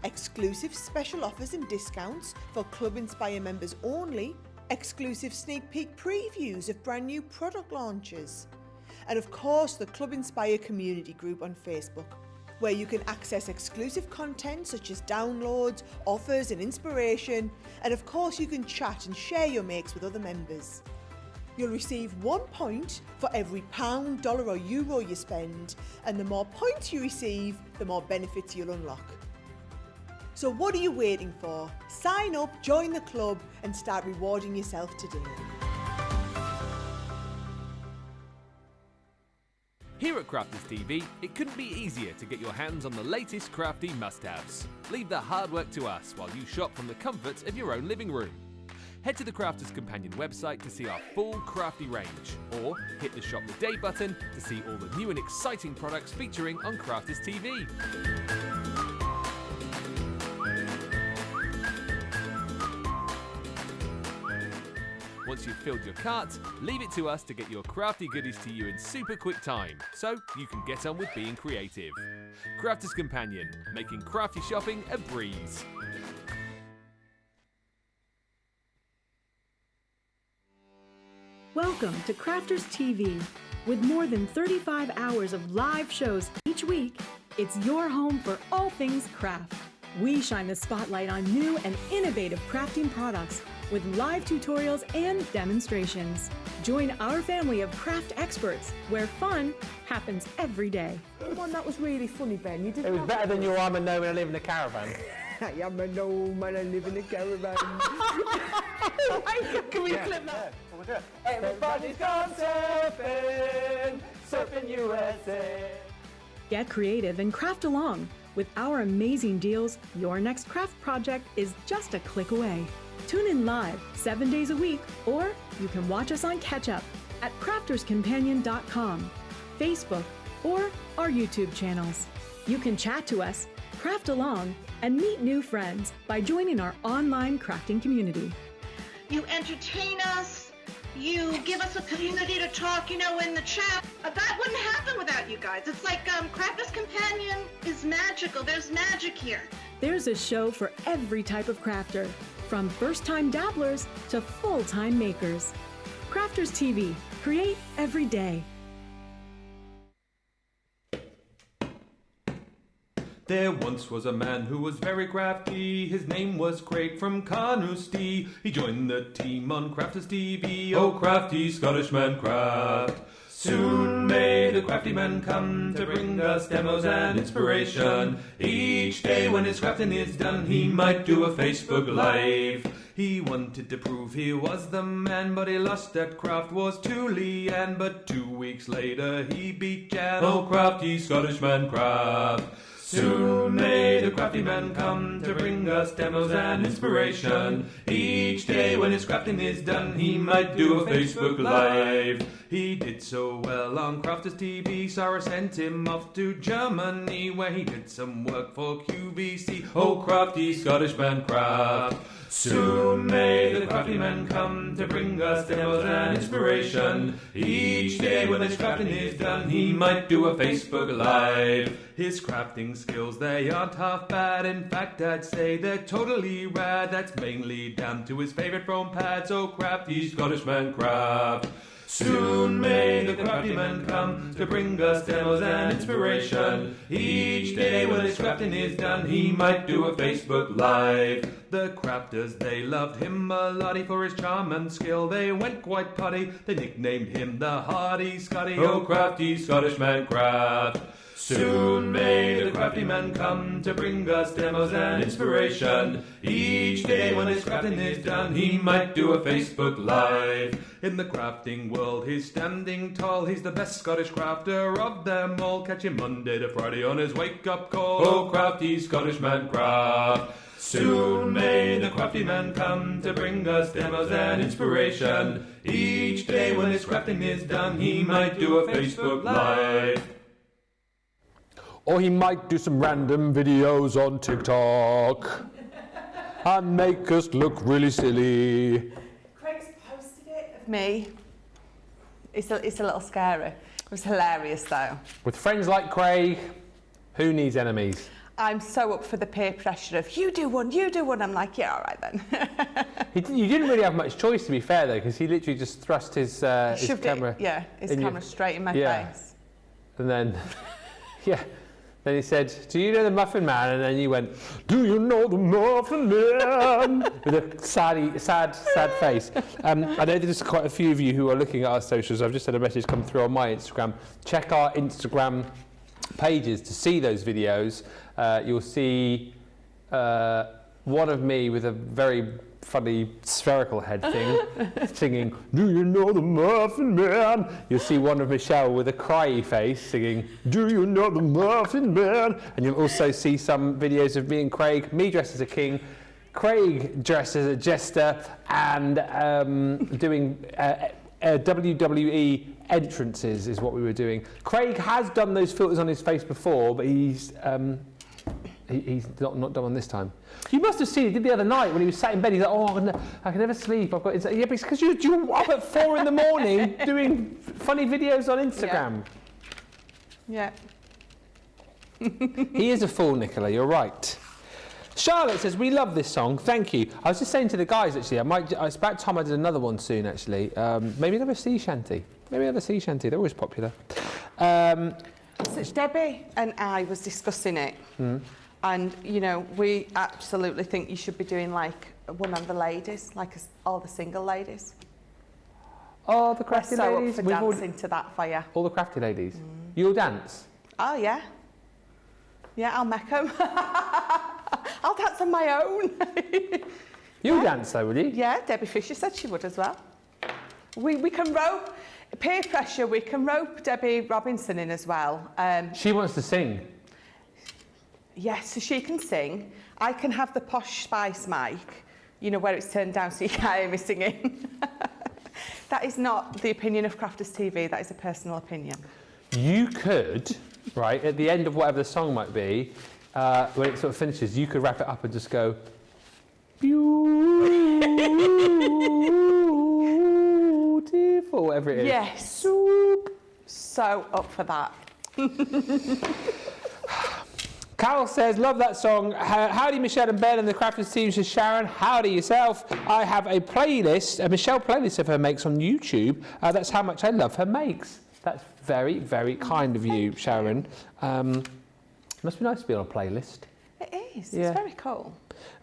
exclusive special offers and discounts for Club Inspire members only, exclusive sneak peek previews of brand new product launches, and of course the Club Inspire community group on Facebook, where you can access exclusive content such as downloads, offers and inspiration, and of course you can chat and share your makes with other members. You'll receive 1 point for every £1, dollar or euro you spend, and the more points you receive, the more benefits you'll unlock. So what are you waiting for? Sign up, join the club and start rewarding yourself today. Here at Crafters TV, it couldn't be easier to get your hands on the latest crafty must-haves. Leave the hard work to us while you shop from the comfort of your own living room. Head to the Crafters Companion website to see our full crafty range, or hit the Shop the Day button to see all the new and exciting products featuring on Crafters TV. Once you've filled your cart, leave it to us to get your crafty goodies to you in super quick time, so you can get on with being creative. Crafters Companion, making crafty shopping a breeze. Welcome to Crafters TV. With more than 35 hours of live shows each week, it's your home for all things craft. We shine the spotlight on new and innovative crafting products with live tutorials and demonstrations. Join our family of craft experts where fun happens every day. The one that was really funny, Ben. You did. It was better than your I'm a gnome and I live in a caravan. I am a gnome and I live in a caravan. Can we clip that? Everybody's gone surfing, surfing USA. Get creative and craft along. With our amazing deals, your next craft project is just a click away. Tune in live 7 days a week, or you can watch us on Catch Up at crafterscompanion.com, Facebook, or our YouTube channels. You can chat to us, craft along, and meet new friends by joining our online crafting community. You entertain us. You give us a community to talk, in the chat. That wouldn't happen without you guys. It's like Crafters Companion is magical. There's magic here. There's a show for every type of crafter, from first-time dabblers to full-time makers. Crafters TV. Create every day. There once was a man who was very crafty. His name was Craig from Carnoustie. He joined the team on Crafters TV. Oh, crafty Scottish man craft. Soon may the crafty man come to bring us demos and inspiration. Each day when his crafting is done, he might do a Facebook Live. He wanted to prove he was the man, but he lost at Craft Wars to Leanne. But 2 weeks later he beat Jan. Oh, crafty Scottish man craft. Soon may the crafty man come to bring us demos and inspiration. Each day when his crafting is done, he might do a Facebook Live. He did so well on Crafters TV, Sarah sent him off to Germany, where he did some work for QVC. Oh, crafty Scottish man craft. Soon may the crafty man come to bring us demos and inspiration. Each day when his crafting is done, he might do a Facebook Live. His crafting skills, they aren't half bad. In fact, I'd say they're totally rad. That's mainly down to his favourite foam pads. Oh, crafty Scottish man craft. Soon may the crafty man come to bring us demos and inspiration. Each day when his crafting is done, he might do a Facebook Live. The crafters, they loved him a lottie for his charm and skill. They went quite potty, they nicknamed him the Hardy Scotty. Oh, crafty Scottish man craft. Soon may the crafty man come to bring us demos and inspiration. Each day when his crafting is done, he might do a Facebook Live. In the crafting world, he's standing tall. He's the best Scottish crafter of them all. Catch him Monday to Friday on his wake-up call. Oh, crafty Scottish man craft. Soon may the crafty man come to bring us demos and inspiration. Each day when his crafting is done, he might do a Facebook Live. Or he might do some random videos on TikTok and make us look really silly. Craig's posted it of me. It's a little scary. It was hilarious though. With friends like Craig, who needs enemies? I'm so up for the peer pressure of you do one. I'm like, yeah, all right then. You didn't really have much choice, to be fair, though, because he literally just thrust his camera. His camera straight in my face. And then, then he said, "Do you know the Muffin Man?" And then you went, "Do you know the Muffin Man?" with a sad face. I know there's quite a few of you who are looking at our socials. I've just had a message come through on my Instagram. Check our Instagram pages to see those videos. You'll see one of me with a very funny spherical head thing singing "Do you know the Muffin Man?" You'll see one of Michelle with a cryy face singing "Do you know the Muffin Man?" And you'll also see some videos of me and Craig, me dressed as a king, Craig dressed as a jester and doing WWE entrances is what we were doing. Craig has done those filters on his face before, but he's not done one this time. You must have seen he did the other night when he was sat in bed. He's like, "Oh, I can never sleep. I've got." Yeah, but it's because you're up at 4 in the morning doing funny videos on Instagram. Yeah. He is a fool, Nicola. You're right. Charlotte says, "We love this song. Thank you." I was just saying to the guys actually, it's about time I did another one soon. Actually, maybe another sea shanty. Maybe another sea shanty. They're always popular. So Debbie and I was discussing it, and we absolutely think you should be doing like one of the ladies, like all the single ladies. Oh, the crafty We're so ladies. up for dancing to that for you. All the crafty ladies. You'll dance. Oh yeah. Yeah, I'll make 'em. I'll dance on my own. You'll dance though, will you? Yeah, Debbie Fisher said she would as well. We can rope, peer pressure, we can rope Debbie Robinson in as well. She wants to sing. Yes, so she can sing. I can have the Posh Spice mic, where it's turned down so you can't hear me singing. That is not the opinion of Crafters TV, that is a personal opinion. You could, right, at the end of whatever the song might be, when it sort of finishes, you could wrap it up and just go, beautiful, whatever it is. Yes. So up for that. Carol says, "Love that song. Howdy, Michelle and Ben and the Crafters team." Says Sharon, "Howdy yourself. I have a playlist, a Michelle playlist of her makes on YouTube. That's how much I love her makes." That's very, very kind of you, Sharon. Must be nice to be on a playlist. It is. Yeah. It's very cool.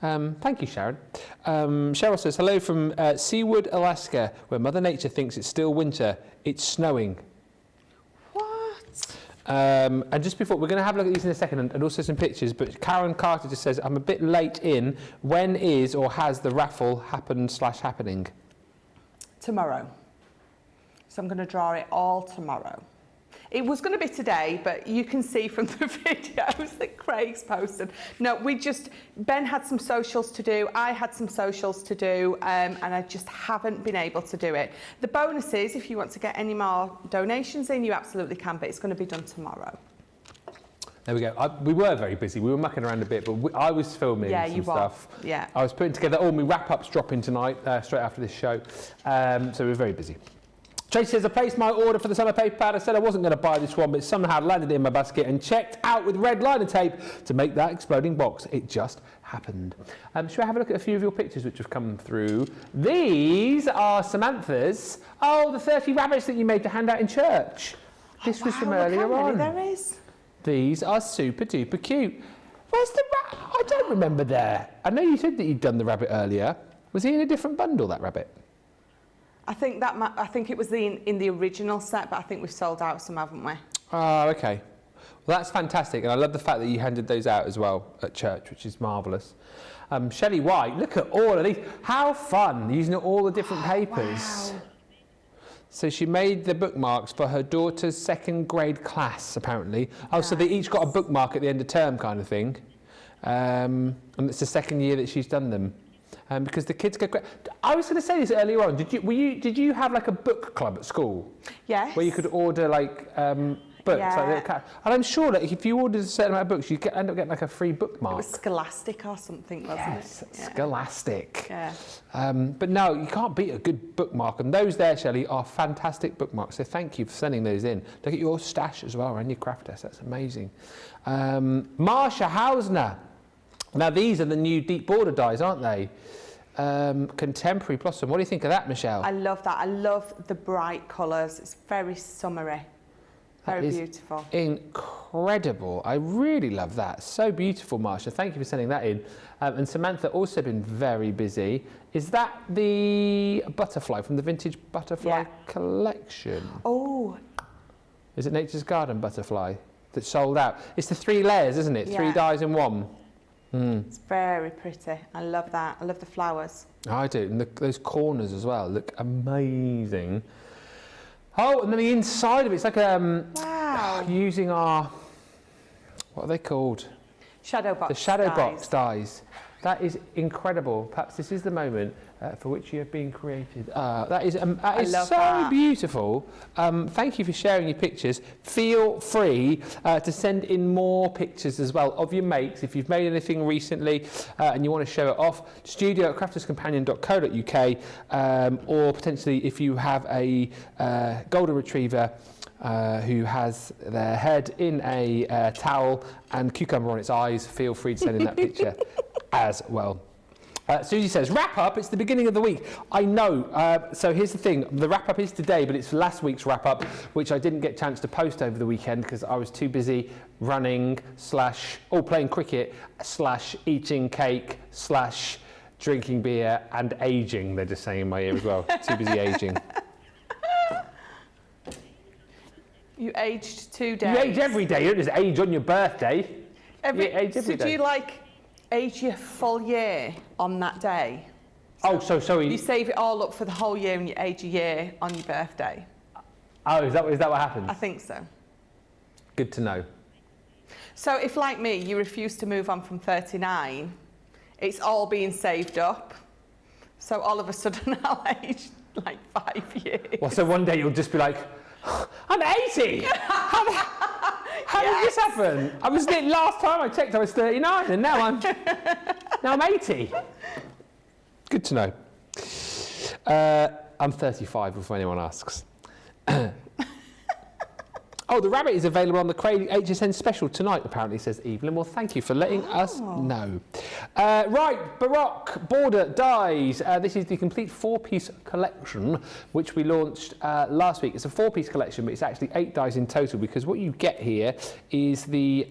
Thank you, Sharon. Cheryl says, "Hello from Seaward, Alaska, where Mother Nature thinks it's still winter. It's snowing." What? And just before, we're going to have a look at these in a second and also some pictures, but Karen Carter just says, "I'm a bit late in. When is or has the raffle happened/happening?" Tomorrow. So I'm going to draw it all tomorrow. It was going to be today, but you can see from the videos that Craig's posted. No, Ben had some socials to do, I had some socials to do, and I just haven't been able to do it. The bonus is, if you want to get any more donations in, you absolutely can, but it's going to be done tomorrow. There we go. We were very busy. We were mucking around a bit, but I was filming some stuff. Yeah. I was putting together all my wrap-ups dropping tonight, straight after this show. So we were very busy. Tracy says, "I placed my order for the summer paper pad. I said I wasn't going to buy this one, but somehow landed in my basket and checked out with red liner tape to make that exploding box. It just happened." Should we have a look at a few of your pictures which have come through? These are Samantha's. Oh, the 30 rabbits that you made to hand out in church. This was from earlier on. There is. These are super duper cute. Where's the rabbit? I don't remember there. I know you said that you'd done the rabbit earlier. Was he in a different bundle, that rabbit? I think it was in the original set, but I think we've sold out some, haven't we? Oh, okay. Well, that's fantastic, and I love the fact that you handed those out as well at church, which is marvellous. Shelley White, look at all of these. How fun, using all the different papers. Wow. So she made the bookmarks for her daughter's second grade class, apparently. Oh, so they each got a bookmark at the end of term kind of thing. And it's the second year that she's done them. Because the kids go. I was going to say this earlier on. Did you have like a book club at school? Yes. Where you could order like books. Yeah. And I'm sure that if you ordered a certain amount of books, you end up getting like a free bookmark. It was Scholastic or something, wasn't yes, it? Yeah. Scholastic. Yeah. But no, you can't beat a good bookmark. And those there, Shelley, are fantastic bookmarks. So thank you for sending those in. Look at your stash as well and your craft desk. That's amazing. Marsha Hausner. Now, these are the new deep border dies, aren't they? Contemporary Blossom. What do you think of that, Michelle? I love that. I love the bright colours. It's very summery. Very beautiful. Incredible. I really love that. So beautiful, Marsha. Thank you for sending that in. And Samantha also been very busy. Is that the butterfly from the Vintage Butterfly collection? Oh. Is it Nature's Garden butterfly that's sold out? It's the 3 layers, isn't it? 3 dies in one. It's very pretty. I love that. I love the flowers. I do. And those corners as well look amazing. Oh, and then the inside of it, it's like wow. Using our, what are they called? Shadow box The shadow dies. box dies. That is incredible. Perhaps this is the moment for which you have been created. That is so that. beautiful. Thank you for sharing your pictures. Feel free to send in more pictures as well of your makes. If you've made anything recently and you want to show it off, studio@crafterscompanion.co.uk, or potentially if you have a golden retriever who has their head in a towel and cucumber on its eyes, feel free to send in that picture as well. Susie says, wrap up, it's the beginning of the week. I know, so here's the thing, the wrap up is today, but it's last week's wrap up, which I didn't get a chance to post over the weekend because I was too busy running / playing cricket / eating cake / drinking beer and aging, they're just saying in my ear as well. Too busy aging. You aged 2 days. You age every day, you don't just age on your birthday. You age every day. Do you age your full year on that day? So You save it all up for the whole year and you age a year on your birthday? Oh, is that what happens? I think so. Good to know. So if, like me, you refuse to move on from 39, it's all being saved up. So all of a sudden I'll age 5 years. Well, so one day you'll just be like, I'm 80! How did this happen? Last time I checked I was 39 and now I'm 80. Good to know. I'm 35 if anyone asks. Oh, the rabbit is available on the Craig HSN special tonight, apparently, says Evelyn. Well, thank you for letting us know. Right, Baroque border dies. This is the complete 4-piece collection, which we launched last week. It's a 4-piece collection, but it's actually 8 dies in total, because what you get here is the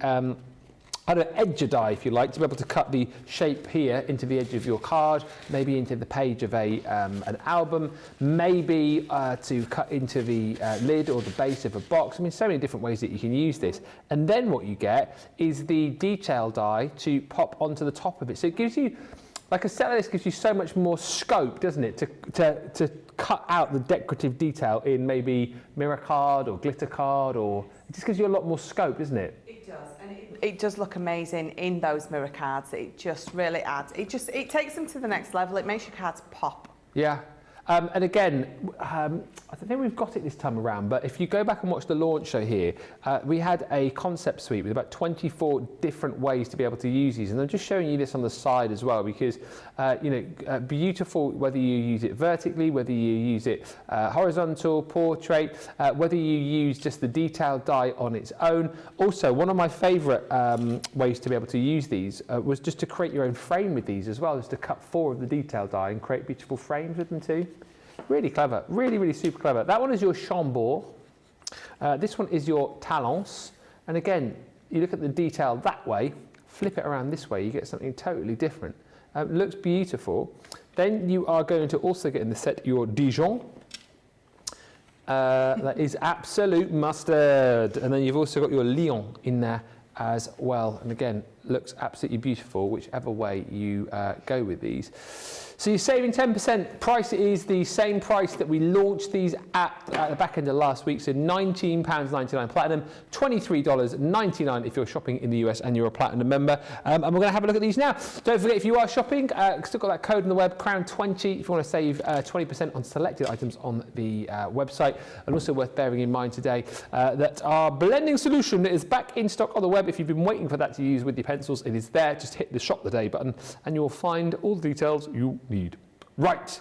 edger die, if you like, to be able to cut the shape here into the edge of your card, maybe into the page of an album, maybe to cut into the lid or the base of a box. I mean, so many different ways that you can use this. And then what you get is the detail die to pop onto the top of it. So it gives you, like a set like this gives you so much more scope, doesn't it, to cut out the decorative detail in maybe mirror card or glitter card, or it just gives you a lot more scope, doesn't it? It does, and it does look amazing in those mirror cards. It just really adds. It takes them to the next level. It makes your cards pop. Yeah. And again, I think we've got it this time around, but if you go back and watch the launch show here, we had a concept suite with about 24 different ways to be able to use these. And I'm just showing you this on the side as well, because, beautiful, whether you use it vertically, whether you use it horizontal, portrait, whether you use just the detailed die on its own. Also, one of my favorite ways to be able to use these was just to create your own frame with these as well, just to cut 4 of the detailed die and create beautiful frames with them too. Really clever, really, really super clever. That one is your Chambord. This one is your Talons. And again, you look at the detail that way, flip it around this way, you get something totally different. Looks beautiful. Then you are going to also get in the set your Dijon. That is absolute mustard. And then you've also got your Lyon in there as well. And again, looks absolutely beautiful, whichever way you go with these. So you're saving 10%. Price is the same price that we launched these at the back end of last week. So £19.99 platinum, $23.99 if you're shopping in the US and you're a platinum member. And we're going to have a look at these now. Don't forget, if you are shopping, still got that code on the web, Crown20, if you want to save 20% on selected items on the website. And also worth bearing in mind today that our blending solution is back in stock on the web. If you've been waiting for that to use with your pencils, it is there. Just hit the shop the day button and you'll find all the details you need. Right.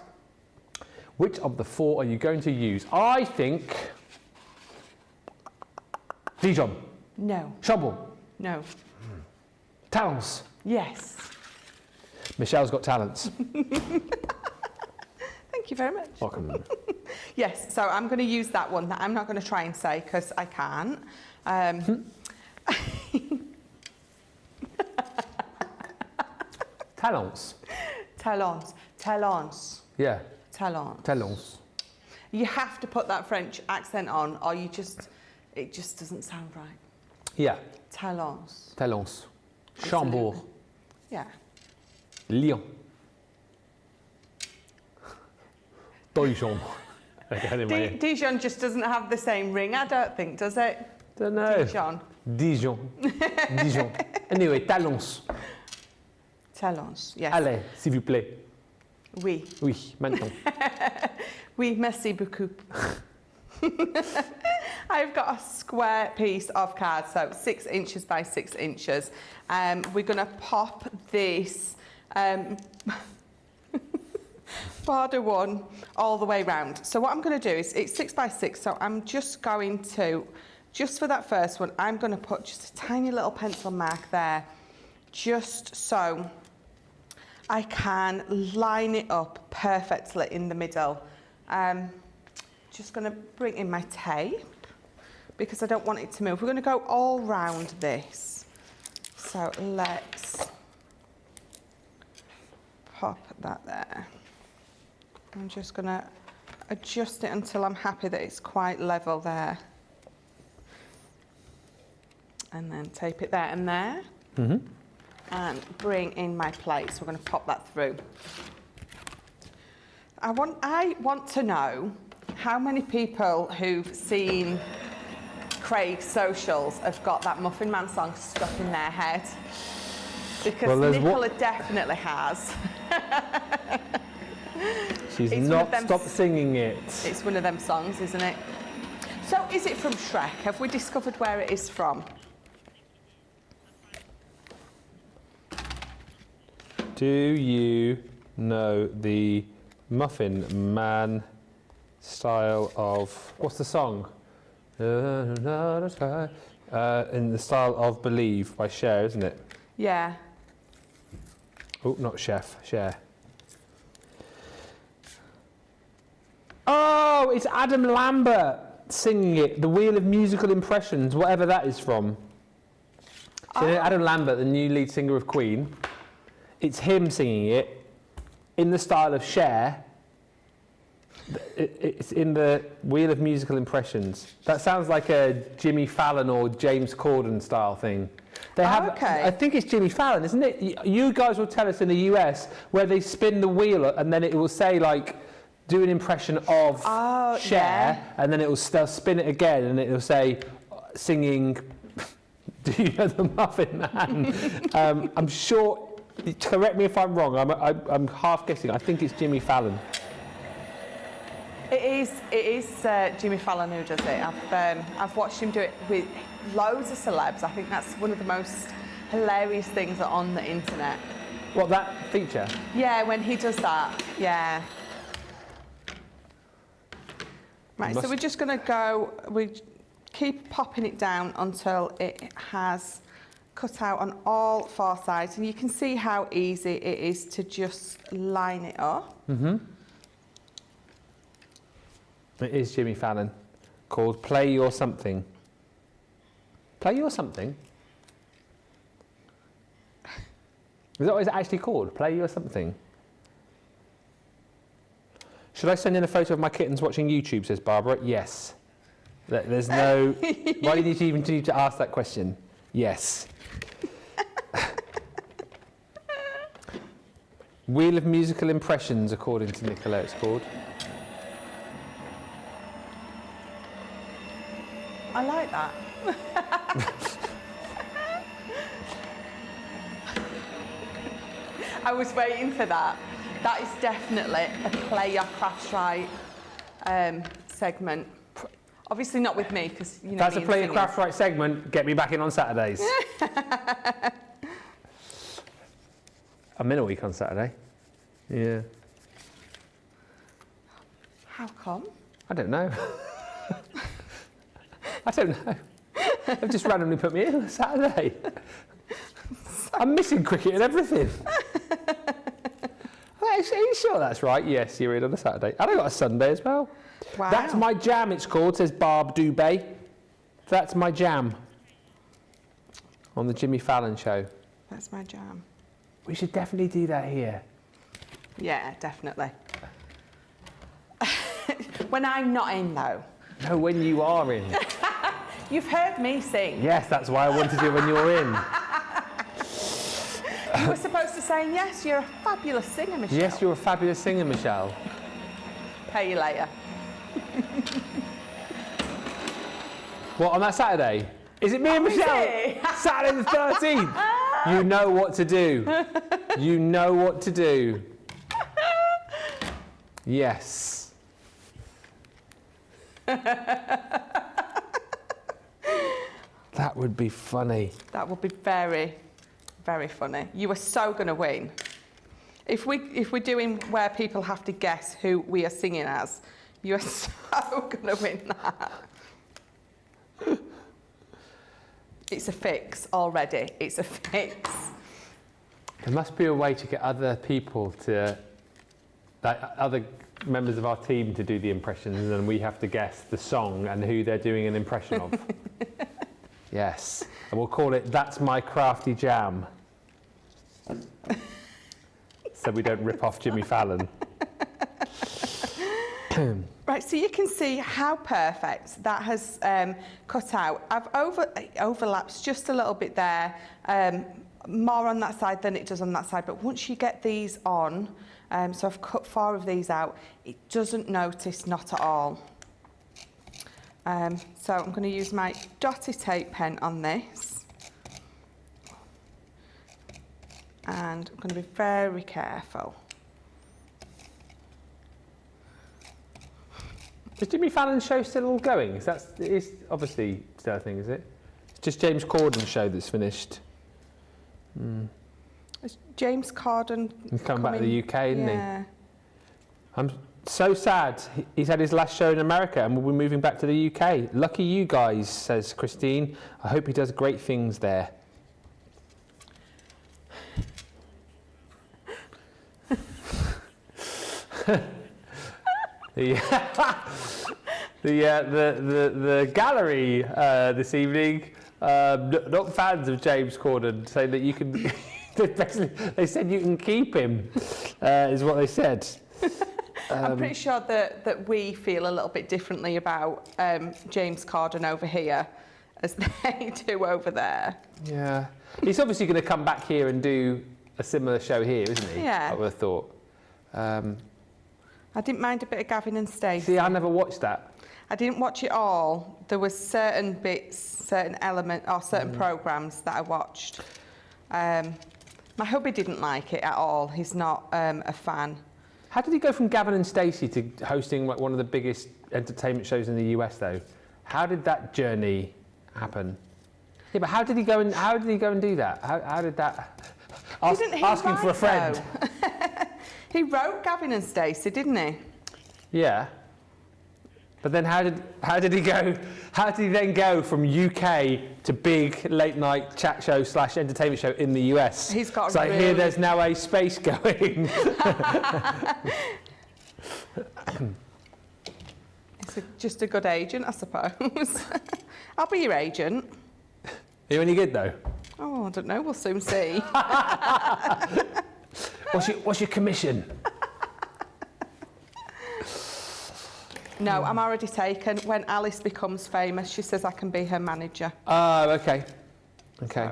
Which of the 4 are you going to use? I think Dijon. No. Chambord. No. Talons. Yes. Michelle's got talents. Thank you very much. Welcome. Yes, so I'm going to use that one that I'm not going to try and say because I can't. Talons. Talons. Talons. Yeah. Talons. Talons. You have to put that French accent on or it just doesn't sound right. Yeah. Talons. Talons. Chambord. Yeah. Lyon. Dijon. Dijon just doesn't have the same ring, I don't think, does it? Don't know. Dijon. Dijon. Dijon. Anyway, talons. Tell-ons, yes. Allez, s'il vous plaît. Oui. Oui, maintenant. Oui, merci beaucoup. I've got a square piece of card, so 6 inches by 6 inches. We're going to pop this border one all the way round. So what I'm going to do is, it's 6 by 6, so I'm just going to, just for that first one, I'm going to put just a tiny little pencil mark there, just so I can line it up perfectly in the middle. Just going to bring in my tape because I don't want it to move. We're going to go all round this. So let's pop that there. I'm just going to adjust it until I'm happy that it's quite level there. And then tape it there and there. Mm-hmm. And bring in my plate. So we're going to pop that through. I want to know how many people who've seen Craig's socials have got that Muffin Man song stuck in their head. Because Nicola definitely has. She's not stopped singing it. It's one of them songs, isn't it? So is it from Shrek? Have we discovered where it is from? Do you know the Muffin Man style of, what's the song? In the style of Believe by Cher, isn't it? Yeah. Oh, not Chef, Cher. Oh, it's Adam Lambert singing it, The Wheel of Musical Impressions, whatever that is from. So Adam Lambert, the new lead singer of Queen, it's him singing it in the style of Cher. It's in the Wheel of Musical Impressions. That sounds like a Jimmy Fallon or James Corden style thing. They have, okay. I think it's Jimmy Fallon, isn't it? You guys will tell us in the US where they spin the wheel and then it will say like, do an impression of Cher, yeah. and then they'll spin it again and it will say, singing, do you know the Muffin Man? I'm sure. Correct me if I'm wrong. I'm half guessing. I think it's Jimmy Fallon. It is Jimmy Fallon who does it. I've watched him do it with loads of celebs. I think that's one of the most hilarious things on the internet. What, that feature? Yeah, when he does that. Yeah. Right. So we're just going to go. We keep popping it down until it has cut out on all 4 sides, and you can see how easy it is to just line it up. Mm-hmm. It is Jimmy Fallon, called Play Your Something. Play Your Something? Is that what it's actually called? Play Your Something? Should I send in a photo of my kittens watching YouTube, says Barbara? Yes. There's no... Why did you even need to ask that question? Yes. Wheel of Musical Impressions, according to Nicola, it's called. I like that. I was waiting for that. That is definitely a Play Your Crafts Right segment. Obviously not with me, because you know. That's me a Play Your and Crafts Right segment. Get me back in on Saturdays. I'm in a week on Saturday. Yeah. How come? I don't know. I don't know. They've just randomly put me in on Saturday. I'm missing cricket and everything. Are you sure that's right? Yes, you're in on a Saturday. And I got a Sunday as well. Wow. That's my jam, it's called, says Barb Dubé. That's my jam. On the Jimmy Fallon show. That's my jam. We should definitely do that here. Yeah, definitely. When I'm not in, though. No, when you are in. You've heard me sing. Yes, that's why I wanted you when you're in. You were supposed to say, yes, you're a fabulous singer, Michelle. Yes, you're a fabulous singer, Michelle. Pay you later. What, on that Saturday? Is it me and Oh, is Michelle? it? Saturday the 13th. You know what to do. You know what to do. Yes. That would be funny. That would be very, very funny. You are so going to win. If we're doing where people have to guess who we are singing as, you are so going to win that. It's a fix already. It's a fix. There must be a way to get other people to, like other members of our team to do the impressions, and then we have to guess the song and who they're doing an impression of. Yes. And we'll call it That's My Crafty Jam. So we don't rip off Jimmy Fallon. Right, so you can see how perfect that has cut out. It overlaps just a little bit there, more on that side than it does on that side. But once you get these on, so I've cut 4 of these out, it doesn't notice, not at all. So I'm going to use my dotty tape pen on this. And I'm going to be very careful. Is Jimmy Fallon's show still all going? It is obviously still a thing, is it? It's just James Corden's show that's finished. Is James Corden He's come back to the UK, isn't yeah. he? I'm so sad. He's had his last show in America and we'll be moving back to the UK. Lucky you guys, says Christine. I hope he does great things there. The gallery this evening, not fans of James Corden, saying that you can. They said you can keep him, is what they said. I'm pretty sure that we feel a little bit differently about James Corden over here as they do over there. Yeah, he's obviously going to come back here and do a similar show here, isn't he? Yeah. I would have thought. I didn't mind a bit of Gavin and Stacey. See, I never watched that. I didn't watch it all. There was certain bits, certain elements, or certain programmes that I watched. My hubby didn't like it at all. He's not a fan. How did he go from Gavin and Stacey to hosting one of the biggest entertainment shows in the US, though? How did that journey happen? Yeah, but how did he go and do that? How did that? Asking for a friend. He wrote Gavin and Stacey, didn't he? Yeah. But then how did he go? How did he then go from UK to big late night chat show / entertainment show in the US? He's got. So I hear there's now a space going. It's just a good agent, I suppose. I'll be your agent. Are you any good though? Oh, I don't know. We'll soon see. What's your commission? No, I'm already taken. When Alice becomes famous, she says I can be her manager. Oh, okay. Okay.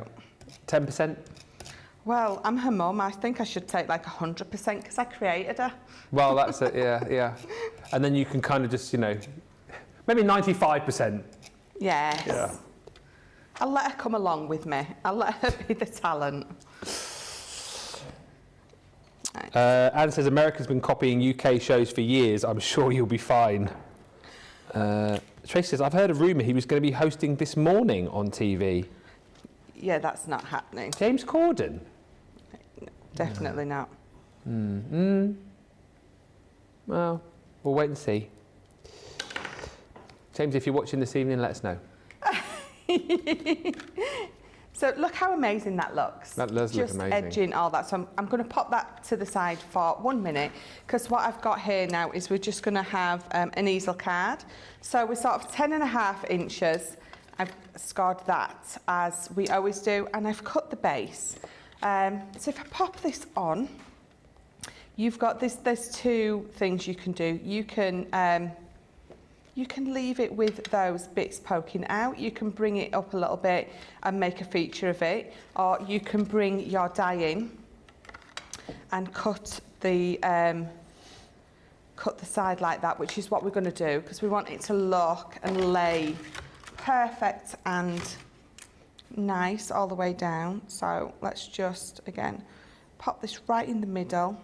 10%? Well, I'm her mum. I think I should take like 100% because I created her. Well, that's it, yeah. And then you can kind of just, maybe 95%. Yes. Yeah. I'll let her come along with me. I'll let her be the talent. Anne says America's been copying UK shows for years. I'm sure you'll be fine. Tracy says I've heard a rumour he was going to be hosting This Morning on TV. Yeah, that's not happening. James Corden? Definitely not. Well, we'll wait and see. James, if you're watching this evening, let us know. So look how amazing that looks. That does look amazing. Just edging all that. So I'm going to pop that to the side for 1 minute because what I've got here now is we're just going to have an easel card. So we're sort of 10.5 inches. I've scored that as we always do, and I've cut the base. So if I pop this on, you've got this. There's 2 things you can do. You can leave it with those bits poking out. You can bring it up a little bit and make a feature of it, or you can bring your die in and cut the side like that, which is what we're going to do because we want it to look and lay perfect and nice all the way down. So let's just again pop this right in the middle,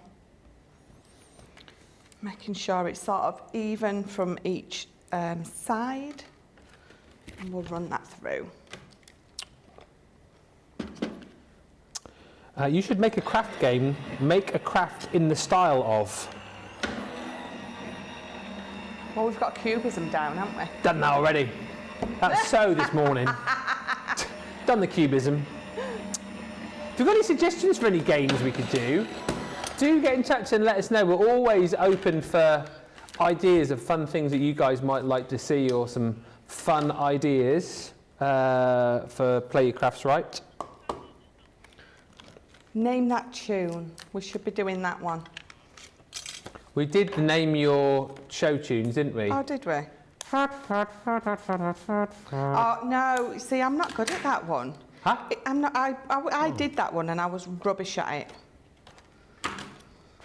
making sure it's sort of even from each side, and we'll run that through. You should make a craft game. Make a craft in the style of. Well, we've got cubism down, haven't we? Done that already. That's so this morning. Done the cubism. If you've got any suggestions for any games we could do, do get in touch and let us know. We're always open for ideas of fun things that you guys might like to see, or some fun ideas for Play Your Crafts Right. Name that tune. We should be doing that one. We did name your show tunes, didn't we? Oh, did we? Oh, no. See, I'm not good at that one. Huh? I'm not. I did that one and I was rubbish at it.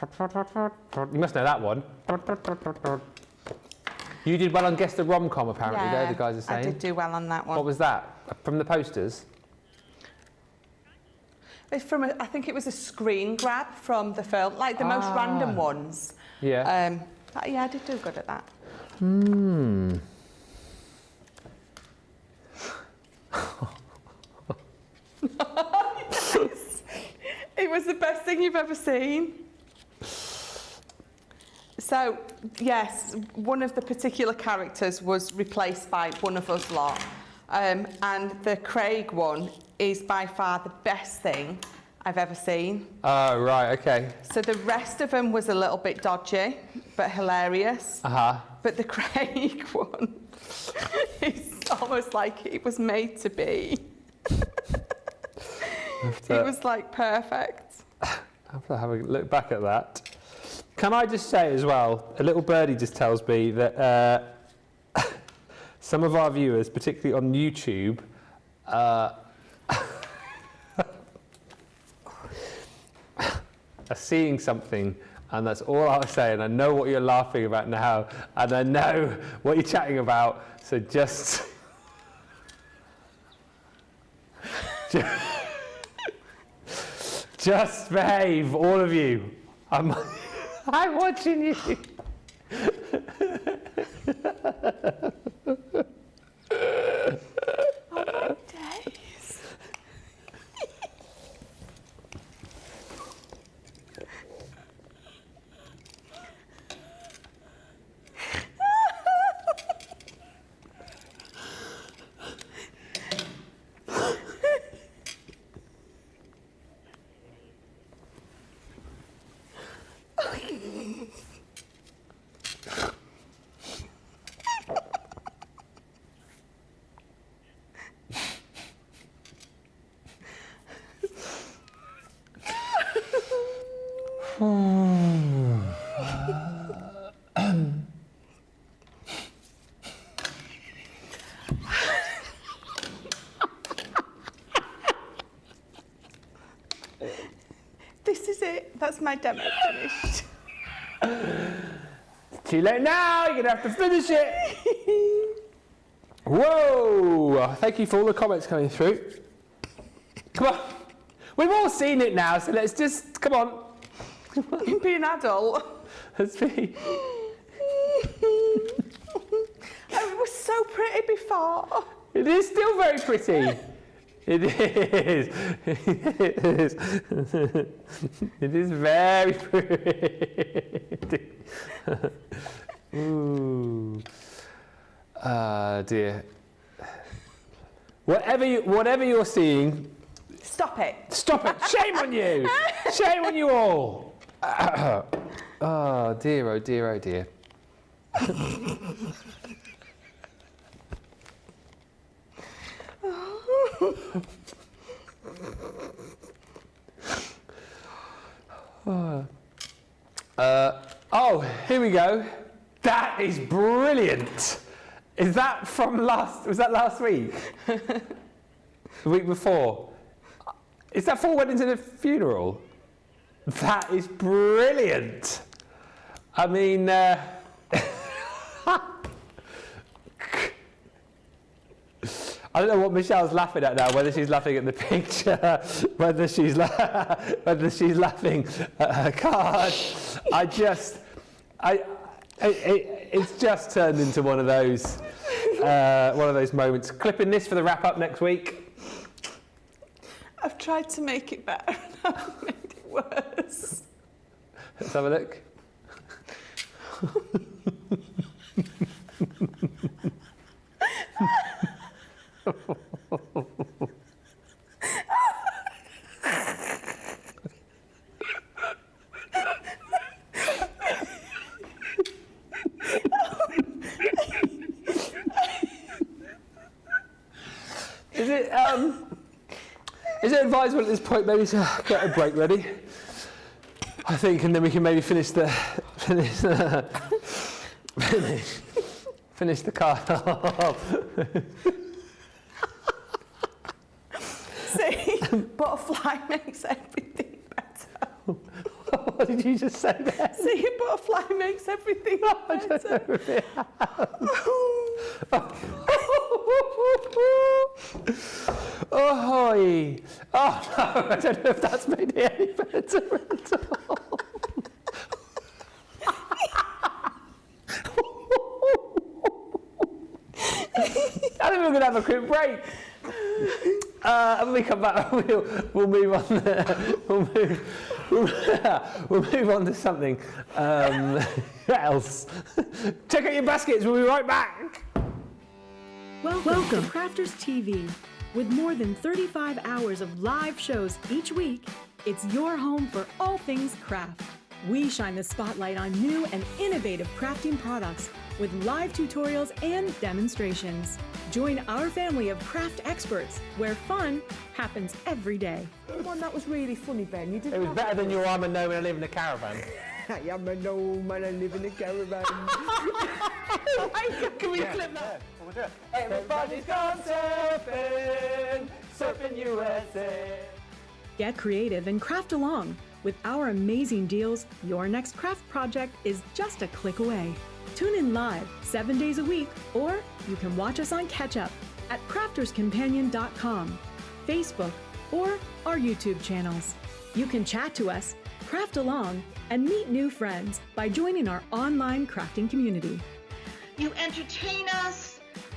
You must know that one. You did well on Guess the Rom-Com, apparently, though, the guys are saying. I did do well on that one. What was that? From the posters? It's from, I think it was a screen grab from the film, like the most random ones. Yeah. Yeah, I did do good at that. Yes. It was the best thing you've ever seen. So, yes, one of the particular characters was replaced by one of us lot. And the Craig one is by far the best thing I've ever seen. Oh, right, okay. So the rest of them was a little bit dodgy, but hilarious. Uh-huh. But the Craig one is almost like it was made to be. It was like perfect. I have to have a look back at that. Can I just say as well, a little birdie just tells me that some of our viewers, particularly on YouTube, are seeing something, and that's all I'll say. And I know what you're laughing about now, and I know what you're chatting about. So just behave, all of you. I'm watching you. Oh my days. This is it. That's my demo finished. Too late now, you're gonna have to finish it. Whoa! Thank you for all the comments coming through. Come on. We've all seen it now, so let's just, come on. Be an adult. Let's be. It was so pretty before. It is still very pretty. It is. It is. It is very pretty. Ooh. Ah, dear. Whatever you're seeing, Stop it. stop it. Shame on you. Shame on you all. Oh dear, oh dear, oh dear. Oh, here we go. That is brilliant. Is that from was that last week? The week before? Is that 4 weddings and a funeral? That is brilliant. I mean, I don't know what Michelle's laughing at now, whether she's laughing at the picture, whether she's laughing at her card. It's just turned into one of those moments. Clipping this for the wrap up next week. I've tried to make it better and I've made it worse. Let's have a look. Is it advisable at this point maybe to get a break ready? I think, and then we can maybe finish the card off. See, butterfly makes everything better. What did you just say there? See, butterfly makes everything better. I don't know if it has. Oh, no, I don't know if that's made it any better at all. I think we're going to have a quick break. When we come back, we'll move on. We'll move on to something else. Check out your baskets. We'll be right back. Welcome to Crafters TV. With more than 35 hours of live shows each week, it's your home for all things craft. We shine the spotlight on new and innovative crafting products with live tutorials and demonstrations. Join our family of craft experts where fun happens every day. The one that was really funny, Ben. You didn't. It was better than your I'm a gnome and I live in a caravan. I am a gnome and I live in a caravan. Can we clip that? Everybody's gone surfing, surfing USA. Get creative and craft along. With our amazing deals, your next craft project is just a click away. Tune in live 7 days a week, or you can watch us on Catch Up at crafterscompanion.com, Facebook, or our YouTube channels. You can chat to us, craft along, and meet new friends by joining our online crafting community. You entertain us.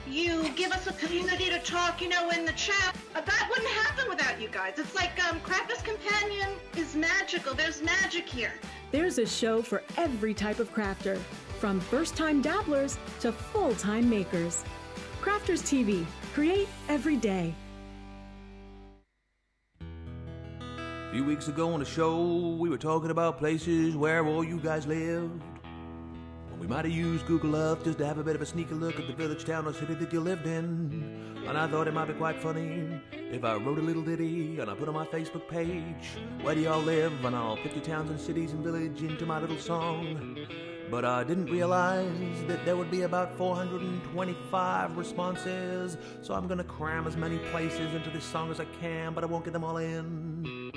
You give us a community to talk, in the chat. That wouldn't happen without you guys. It's like Crafters Companion is magical. There's magic here. There's a show for every type of crafter, from first-time dabblers to full-time makers. Crafters TV. Create every day. A few weeks ago on the show, we were talking about places where all you guys lived. We might have used Google Earth just to have a bit of a sneaky look at the village, town, or city that you lived in. And I thought it might be quite funny if I wrote a little ditty and I put on my Facebook page, where do y'all live? And I'll put your towns and cities and village into my little song. But I didn't realize that there would be about 425 responses, so I'm gonna cram as many places into this song as I can, but I won't get them all in.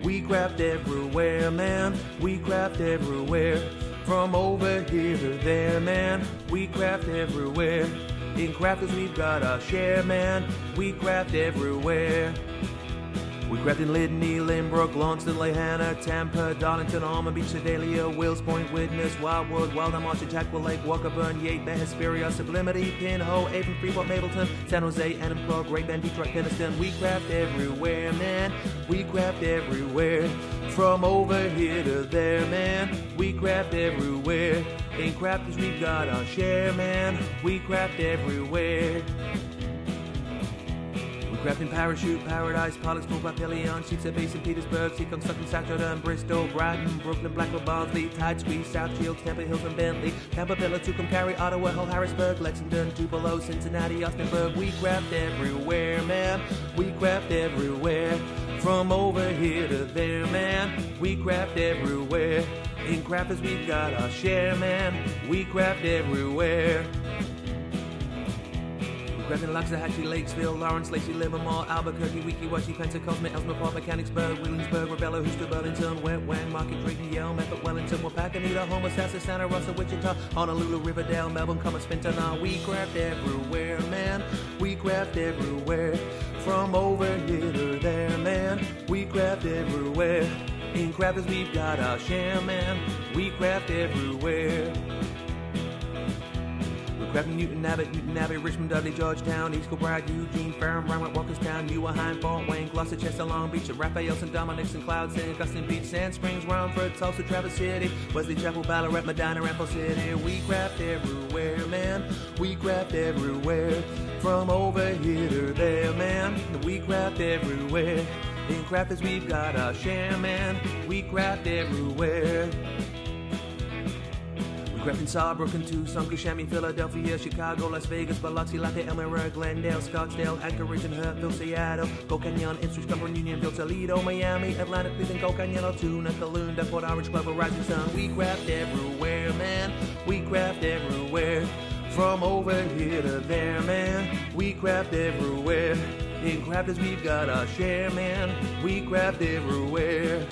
We craft everywhere, man, we craft everywhere. From over here to there, man, we craft everywhere. In crafters we've got our share, man, we craft everywhere. We craft in Lydney, Lynbrook, Launceston, Lehana, Tampa, Darlington, Almond Beach, Sedalia, Wills Point, Widnes, Wildwood, Wildham, Marsh, Chautauqua Lake, Walkerburn, Yate, Bay, Hesperia, Sublimity, Pinhole, Avon, Freeport, Mapleton, San Jose, Annenberg, Great Bend, Detroit, Keniston. We craft everywhere, man, we craft everywhere. From over here to there, man, we craft everywhere. In crafters we've got our share, man, we craft everywhere. Craft in Parachute, Paradise, Pollux, Papillion, Sheepshead Bay, St. Petersburg, Seacombe, Sutton, Saturday, Bristol, Brighton, Brooklyn, Blackwell, Barnsley, Tide Squeeze, South Shields, Temple Hills and Bentley, Tampa, Villa, Tucumcari, Cary, Ottawa, Hull, Harrisburg, Lexington, Tupelo, Cincinnati, Austinburg. We craft everywhere, man, we craft everywhere. From over here to there, man, we craft everywhere. In crafters we've got our share, man, we craft everywhere. Crafting Loxahatchee, Lakesville, Lawrence, Lacey, Livermore, Albuquerque, Weeki, Washi, Pensacola, Ellsmere, Mechanicsburg, Williamsburg, Rebella, Houston, Burlington, Wet Wang, Market, Drayton, Yale, Memphis, Wellington, Wapakoneta, Homer, Sassa, Santa Rosa, Wichita, Honolulu, Riverdale, Melbourne, Commerce, Now we craft everywhere, man. We craft everywhere. From over here to there, man. We craft everywhere. In crafters, we've got our share, man. We craft everywhere. Crafting Newton Abbey, Richmond, Dudley, Georgetown, East Kilbride, Eugene, Ferrum, Rhinewood, Walkerstown, Newarheim, Fort Wayne, Gloucester, Chester, Long Beach, Raphael, St. Dominic's, St. Cloud, St. Augustine Beach, Sand Springs, Romford, Tulsa, Traverse City, Wesley Chapel, Ballarat, Medina, Ramble City. We craft everywhere, man. We craft everywhere. From over here to there, man. We craft everywhere. In crafters, we've got our share, man. We craft everywhere. Crafting Saarbrücken, Tucson, Kissimmee, Philadelphia, Chicago, Las Vegas, Biloxi, Latte, Elmira, Glendale, Scottsdale, Anchorage, and Hurtville, Seattle, Gold Canyon, Ipswich, Cumberland, Unionville, Toledo, Miami, Atlanta, Cleveland, Gold Canyon, Altoona, Calounda, Port Orange, Glover, Rising Sun. We craft everywhere, man. We craft everywhere. From over here to there, man. We craft everywhere. In crafters, we've got our share, man. We craft everywhere.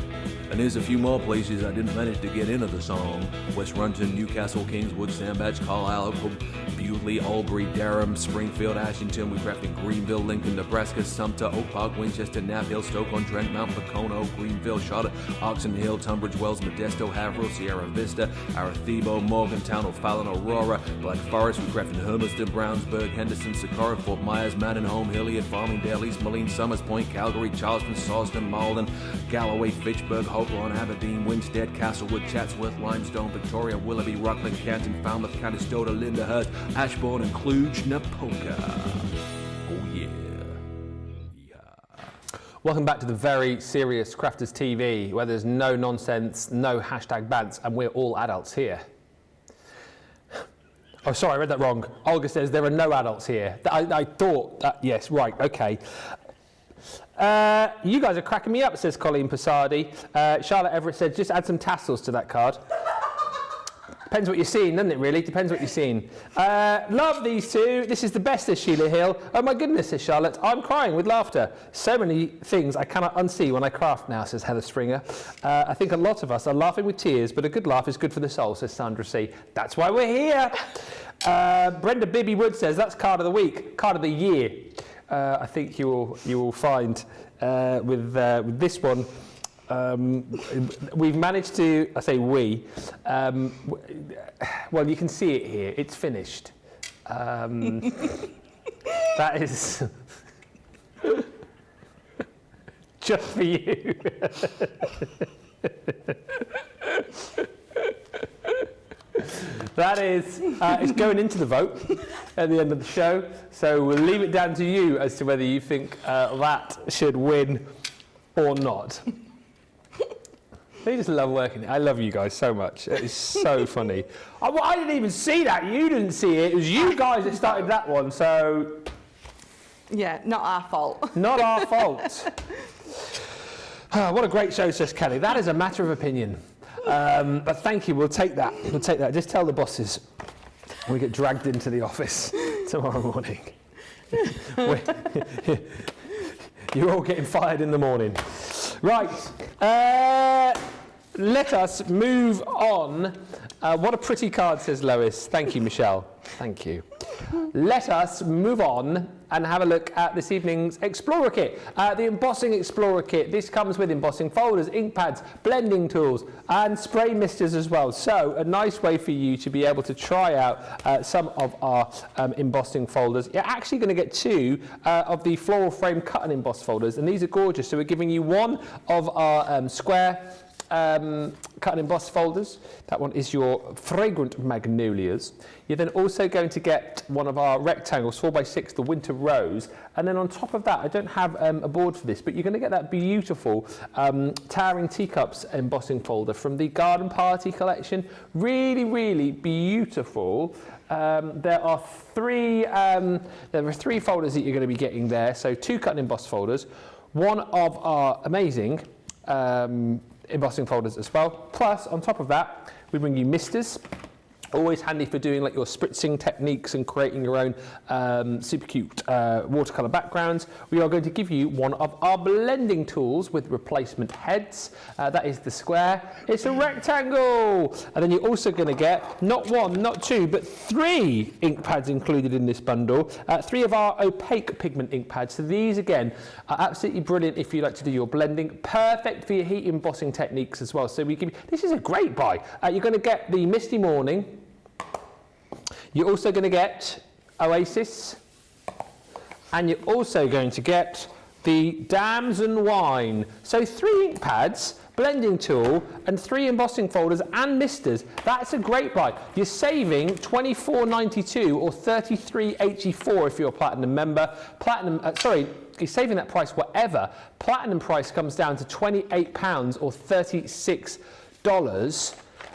And there's a few more places I didn't manage to get into the song. West Runton, Newcastle, Kingswood, Sandbach, Carlisle, Bewley, Albury, Durham, Springfield, Ashington. We crafted Greenville, Lincoln, Nebraska, Sumter, Oak Park, Winchester, Nap-Hill, Stoke-on-Trent, Mount Pocono, Greenville, Charlotte, Oxon Hill, Tunbridge Wells, Modesto, Haverhill, Sierra Vista, Arecibo, Morgantown, O'Fallon, Aurora, Black Forest. We crafted Hermiston, Brownsburg, Henderson, Socorro, Fort Myers, Mandenholm, Hilliard, Farmingdale, East Moline, Summers Point, Calgary, Charleston, Sawston, Malden, Galloway, Fitchburg, Hopewell, Aberdeen, Winstead, Castlewood, Chatsworth, Limestone, Victoria, Willoughby, Rockland, Canton, Falmouth, Conestoga, Lyndhurst, Ashbourne, and Cluj-Napoca. Oh yeah. Welcome back to the very serious Crafters TV, where there's no nonsense, no hashtag bants, and we're all adults here. Oh, sorry, I read that wrong. Olga says there are no adults here. I thought that, yes, right, okay. You guys are cracking me up, says Colleen Passardi. Charlotte Everett said, just add some tassels to that card. Depends what you're seeing, doesn't it, really? Depends what you're seeing. Love these two. This is the best, says Sheila Hill. Oh, my goodness, says Charlotte. I'm crying with laughter. So many things I cannot unsee when I craft now, says Heather Stringer. I think a lot of us are laughing with tears, but a good laugh is good for the soul, says Sandra C. That's why we're here. Brenda Bibby Wood says, that's card of the week, card of the year. I think you will find with this one, we've managed to, I say we, well, you can see it here, it's finished. That is just for you. That is, it's going into the vote at the end of the show, so we'll leave it down to you as to whether you think that should win or not. They just love working. I love you guys so much. It's so funny. I didn't even see that. You didn't see it. It was you guys that started that one, so... Yeah, not our fault. Not our fault. What a great show, says Kelly. That is a matter of opinion. But thank you, we'll take that. We'll take that. Just tell the bosses we get dragged into the office tomorrow morning. You're all getting fired in the morning. Right, let us move on. What a pretty card, says Lois. Thank you, Michelle. Thank you. Let us move on and have a look at this evening's Explorer Kit. The Embossing Explorer Kit. This comes with embossing folders, ink pads, blending tools, and spray misters as well. So a nice way for you to be able to try out some of our embossing folders. You're actually going to get two of the floral frame cut and emboss folders, and these are gorgeous. So we're giving you one of our square cut and emboss folders. That one is your fragrant magnolias. You're then also going to get one of our rectangles, 4x6, the winter rose. And then on top of that, I don't have a board for this, but you're going to get that beautiful towering teacups embossing folder from the Garden Party collection. Really, really beautiful. There are three folders that you're going to be getting there. So two cut and emboss folders, one of our amazing embossing folders as well. Plus, on top of that, we bring you misters. Always handy for doing like your spritzing techniques and creating your own super cute watercolour backgrounds. We are going to give you one of our blending tools with replacement heads. That is the square. It's a rectangle. And then you're also going to get not one, not two, but 3 ink pads included in this bundle. 3 of our opaque pigment ink pads. So these again are absolutely brilliant if you like to do your blending. Perfect for your heat embossing techniques as well. So we give you, this is a great buy. You're going to get the Misty Morning. You're also going to get Oasis, and you're also going to get the Damson Wine. So 3 ink pads, blending tool, and 3 embossing folders and misters. That's a great buy. You're saving $24.92 or $33.84 if you're a Platinum member. You're saving that price whatever. Platinum price comes down to £28 or $36.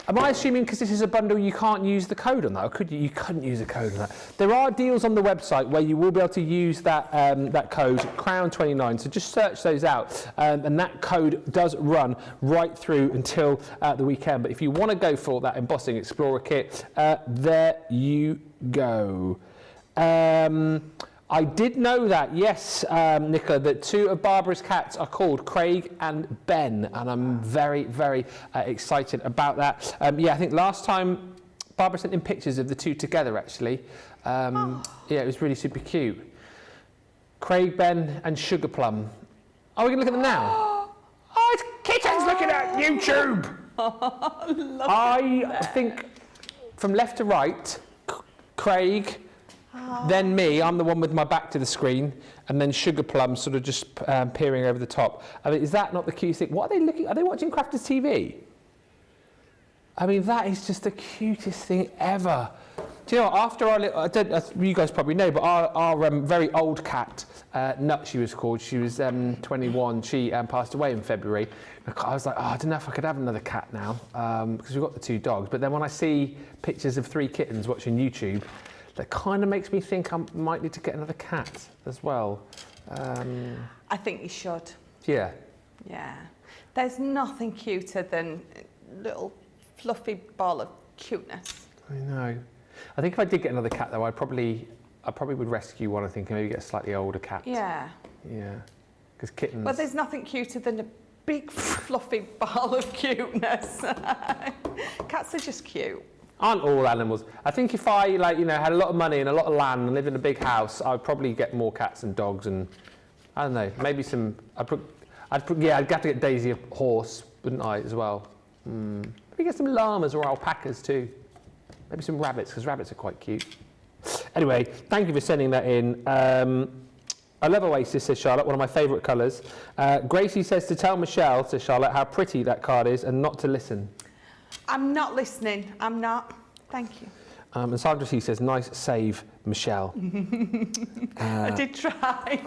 Am I assuming because this is a bundle you can't use the code on that? Or could you? You couldn't use a code on that. There are deals on the website where you will be able to use that that code, Crown29. So just search those out. And that code does run right through until the weekend. But if you want to go for that Embossing Explorer kit, there you go. I did know that, yes, Nicola, that 2 of Barbara's cats are called Craig and Ben, and I'm very, very excited about that. Yeah, I think last time Barbara sent in pictures of the 2 together, actually. Yeah, it was really super cute. Craig, Ben, and Sugar Plum. Oh, we can look at them now. Oh, it's kittens looking at YouTube. I think from left to right, Craig. Then me, I'm the one with my back to the screen, and then Sugar Plum sort of just peering over the top. I mean, is that not the cutest thing? What are they looking? Are they watching Crafters TV? I mean, that is just the cutest thing ever. Do you know what, after our little, you guys probably know, but our very old cat, Nut she was called, she was 21, she passed away in February. I was like, oh, I don't know if I could have another cat now, because we've got the 2 dogs. But then when I see pictures of 3 kittens watching YouTube, that kind of makes me think I might need to get another cat as well. I think you should. Yeah. Yeah. There's nothing cuter than a little fluffy ball of cuteness. I know. I think if I did get another cat though, I probably would rescue one, I think, and maybe get a slightly older cat. Yeah. Yeah. Because kittens. But there's nothing cuter than a big fluffy ball of cuteness. Cats are just cute. Aren't all animals? I think if I had a lot of money and a lot of land and lived in a big house, I'd probably get more cats and dogs and I don't know, maybe some. I'd have to get Daisy a horse, wouldn't I, as well? Maybe get some llamas or alpacas too. Maybe some rabbits, because rabbits are quite cute. Anyway, thank you for sending that in. I love Oasis, says Charlotte, one of my favourite colours. Gracie says to tell Michelle, says Charlotte, how pretty that card is and not to listen. I'm not listening. I'm not. Thank you. And Sandra C says, nice save, Michelle. I did try.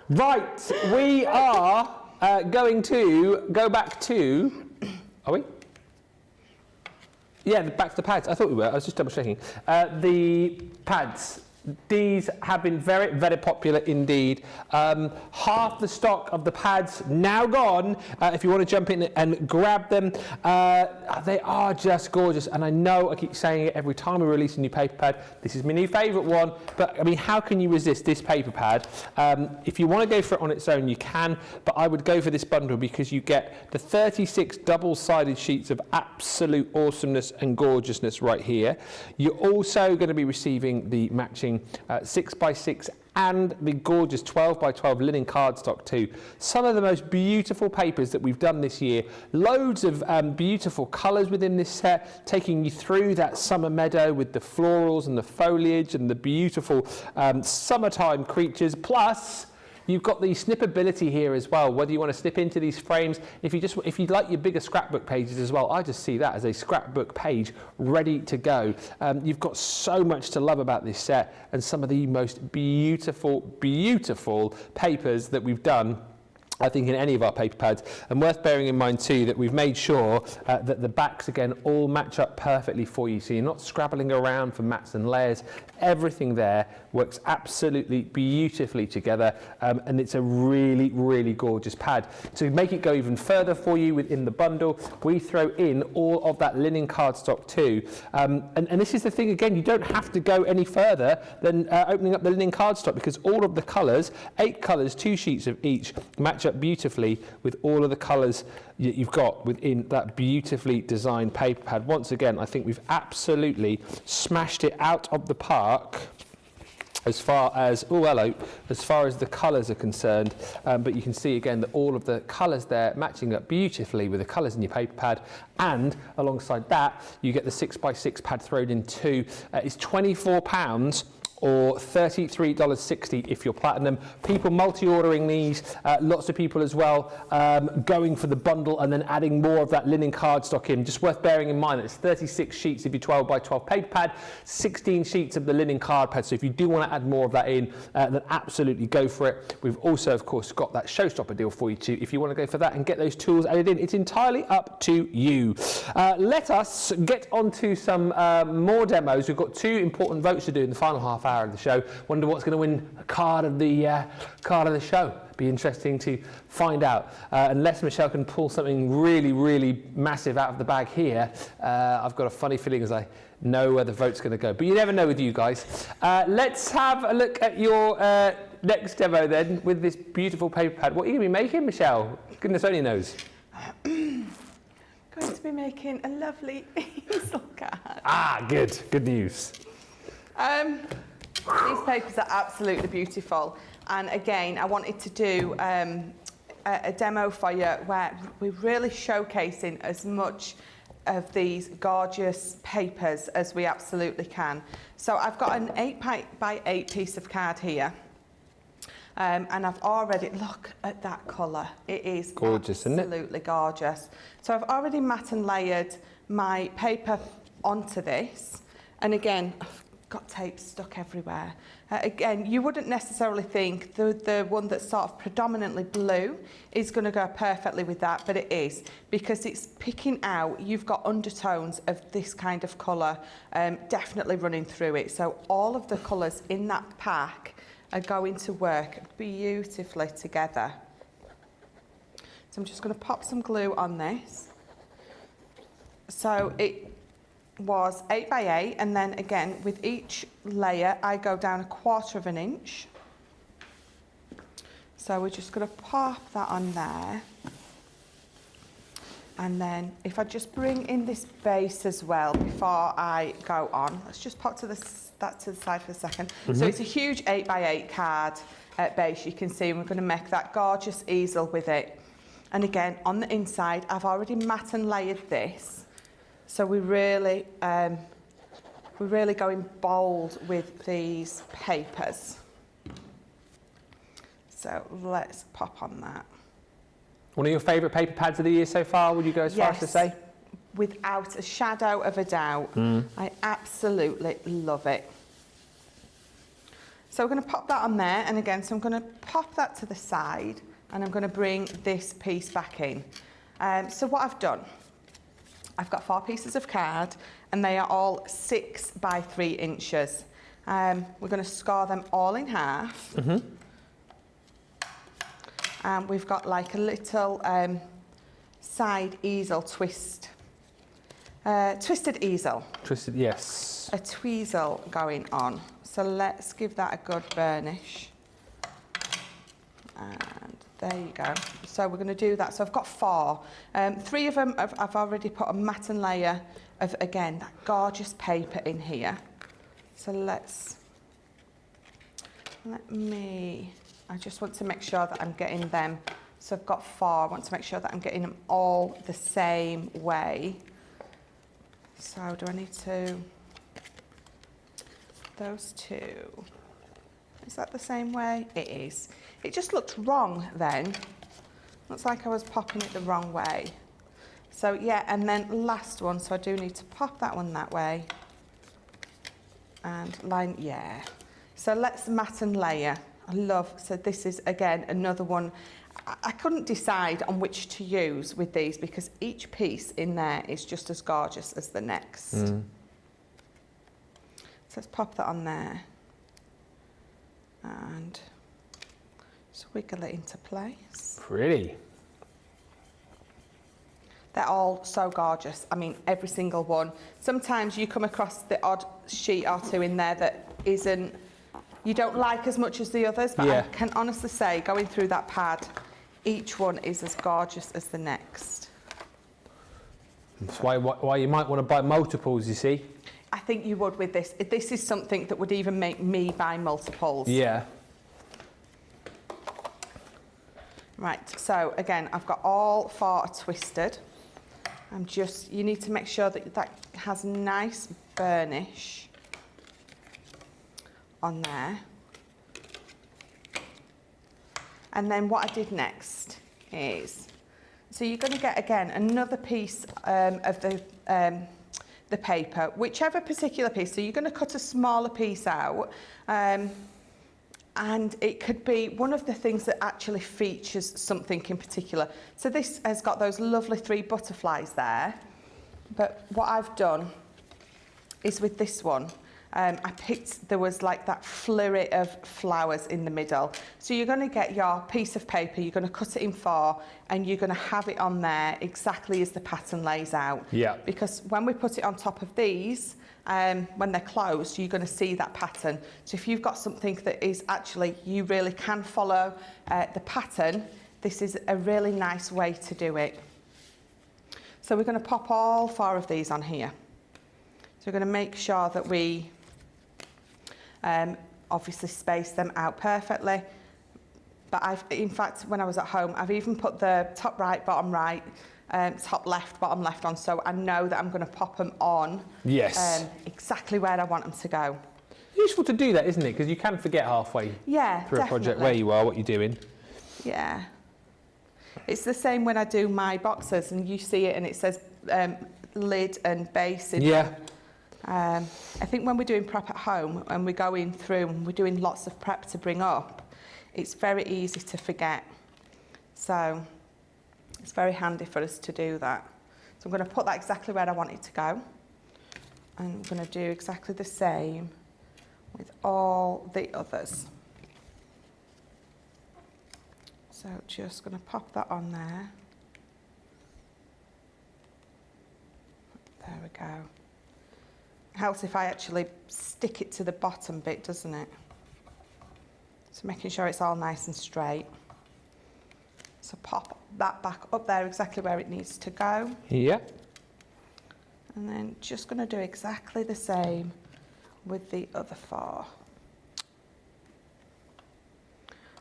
Right, we are going to go back to... Are we? Yeah, back to the pads. I thought we were. I was just double checking. The pads. These have been very, very popular indeed. Half the stock of the pads now gone. If you want to jump in and grab them, they are just gorgeous. And I know I keep saying it every time we release a new paper pad. This is my new favourite one. But I mean, how can you resist this paper pad? If you want to go for it on its own, you can. But I would go for this bundle because you get the 36 double-sided sheets of absolute awesomeness and gorgeousness right here. You're also going to be receiving the matching 6x6 and the gorgeous 12x12 linen cardstock too. Some of the most beautiful papers that we've done this year. Loads of beautiful colours within this set, taking you through that summer meadow with the florals and the foliage and the beautiful summertime creatures. Plus, you've got the snippability here as well, whether you want to snip into these frames. If you like your bigger scrapbook pages as well, I just see that as a scrapbook page ready to go. You've got so much to love about this set and some of the most beautiful, beautiful papers that we've done I think, in any of our paper pads. And worth bearing in mind too that we've made sure that the backs again all match up perfectly for you, so you're not scrabbling around for mats and layers. Everything there works absolutely beautifully together, and it's a really, really gorgeous pad. To make it go even further for you within the bundle, we throw in all of that linen cardstock too. And this is the thing again, you don't have to go any further than opening up the linen cardstock, because all of the colours, 8 colours, 2 sheets of each, match up beautifully with all of the colours you've got within that beautifully designed paper pad. Once again, I think we've absolutely smashed it out of the park as far as, oh hello, as far as the colours are concerned, but you can see again that all of the colours there matching up beautifully with the colours in your paper pad, and alongside that you get the 6x6 pad thrown in too. It's £24 or $33.60 if you're platinum. People multi-ordering these, lots of people as well going for the bundle and then adding more of that linen cardstock in. Just worth bearing in mind that it's 36 sheets of your 12x12 paper pad, 16 sheets of the linen card pad, so if you do want to add more of that in, then absolutely go for it. We've also of course got that showstopper deal for you too if you want to go for that and get those tools added in. It's entirely up to you. Let us get on to some more demos. We've got 2 important votes to do in the final half hour of the show. Wonder what's going to win a card of the show. Be interesting to find out. Unless Michelle can pull something really, really massive out of the bag here, I've got a funny feeling as I know where the vote's going to go. But you never know with you guys. Let's have a look at your next demo then with this beautiful paper pad. What are you going to be making, Michelle? Goodness only knows. Going to be making a lovely easel card. Ah, good. Good news. These papers are absolutely beautiful, and again I wanted to do a demo for you where we're really showcasing as much of these gorgeous papers as we absolutely can. So I've got an 8x8 piece of card here, and I've already, look at that colour, it is gorgeous, isn't it? Absolutely gorgeous. So I've already matte and layered my paper onto this, and again got tape stuck everywhere. Again, you wouldn't necessarily think the one that's sort of predominantly blue is going to go perfectly with that, but it is, because it's picking out, you've got undertones of this kind of colour definitely running through it. So all of the colours in that pack are going to work beautifully together. So I'm just going to pop some glue on this. So it was 8x8, and then again with each layer I go down 1/4 inch. So we're just going to pop that on there, and then if I just bring in this base as well before I go on, let's just pop that to the side for a second. So it's a huge 8x8 card base, you can see, and we're going to make that gorgeous easel with it. And again on the inside I've already matte and layered this. So we're really going bold with these papers. So let's pop on that. One of your favourite paper pads of the year so far, would you go as far as to say? Without a shadow of a doubt. I absolutely love it. So we're going to pop that on there, and again, so I'm going to pop that to the side, and I'm going to bring this piece back in. So what I've done, I've got 4 pieces of card, and they are all 6 by 3 inches. We're going to score them all in half. And we've got like a little side easel twist. Twisted easel. Twisted, yes. A tweezel going on. So let's give that a good burnish. And there you go. So we're going to do that. So I've got 4. 3 of them I've already put a matte and layer of, again, that gorgeous paper in here. So I just want to make sure that I'm getting them. So I've got 4. I want to make sure that I'm getting them all the same way. So do I need to, those 2. Is that the same way? It is. It just looked wrong then. Looks like I was popping it the wrong way. So yeah, and then last one, so I do need to pop that one that way. And line, yeah. So let's matte and layer. I love, so this is again another one. I couldn't decide on which to use with these because each piece in there is just as gorgeous as the next. So let's pop that on there and just wiggle it into place. Pretty. They're all so gorgeous. I mean, every single one. Sometimes you come across the odd sheet or two in there that isn't, you don't like as much as the others, but I can honestly say, going through that pad, each one is as gorgeous as the next. That's why you might want to buy multiples, you see. I think you would with this. This is something that would even make me buy multiples. Yeah. Right, so again, I've got all 4 are twisted. You need to make sure that that has nice burnish on there. And then what I did next is, so you're going to get again another piece of the paper, whichever particular piece. So you're going to cut a smaller piece out, and it could be one of the things that actually features something in particular. So this has got those lovely 3 butterflies there, but what I've done is with this one, I picked, there was like that flurry of flowers in the middle. So you're going to get your piece of paper, you're going to cut it in 4, and you're going to have it on there exactly as the pattern lays out. Yeah. Because when we put it on top of these, when they're closed, you're going to see that pattern. So if you've got something that is actually, you really can follow the pattern, this is a really nice way to do it. So we're going to pop all 4 of these on here. So we're going to make sure that we obviously space them out perfectly. But in fact, when I was at home, I've even put the top right, bottom right, top left, bottom left on, so I know that I'm going to pop them on exactly where I want them to go. Useful to do that, isn't it? Because you can forget halfway through a project where you are, what you're doing. Yeah. It's the same when I do my boxes and you see it and it says lid and base. I think when we're doing prep at home and we're going through and we're doing lots of prep to bring up, it's very easy to forget. So it's very handy for us to do that. So I'm going to put that exactly where I want it to go. And I'm going to do exactly the same with all the others. So just going to pop that on there. There we go. Helps if I actually stick it to the bottom bit, doesn't it? So making sure it's all nice and straight. So pop that back up there exactly where it needs to go. Yeah. And then just going to do exactly the same with the other 4.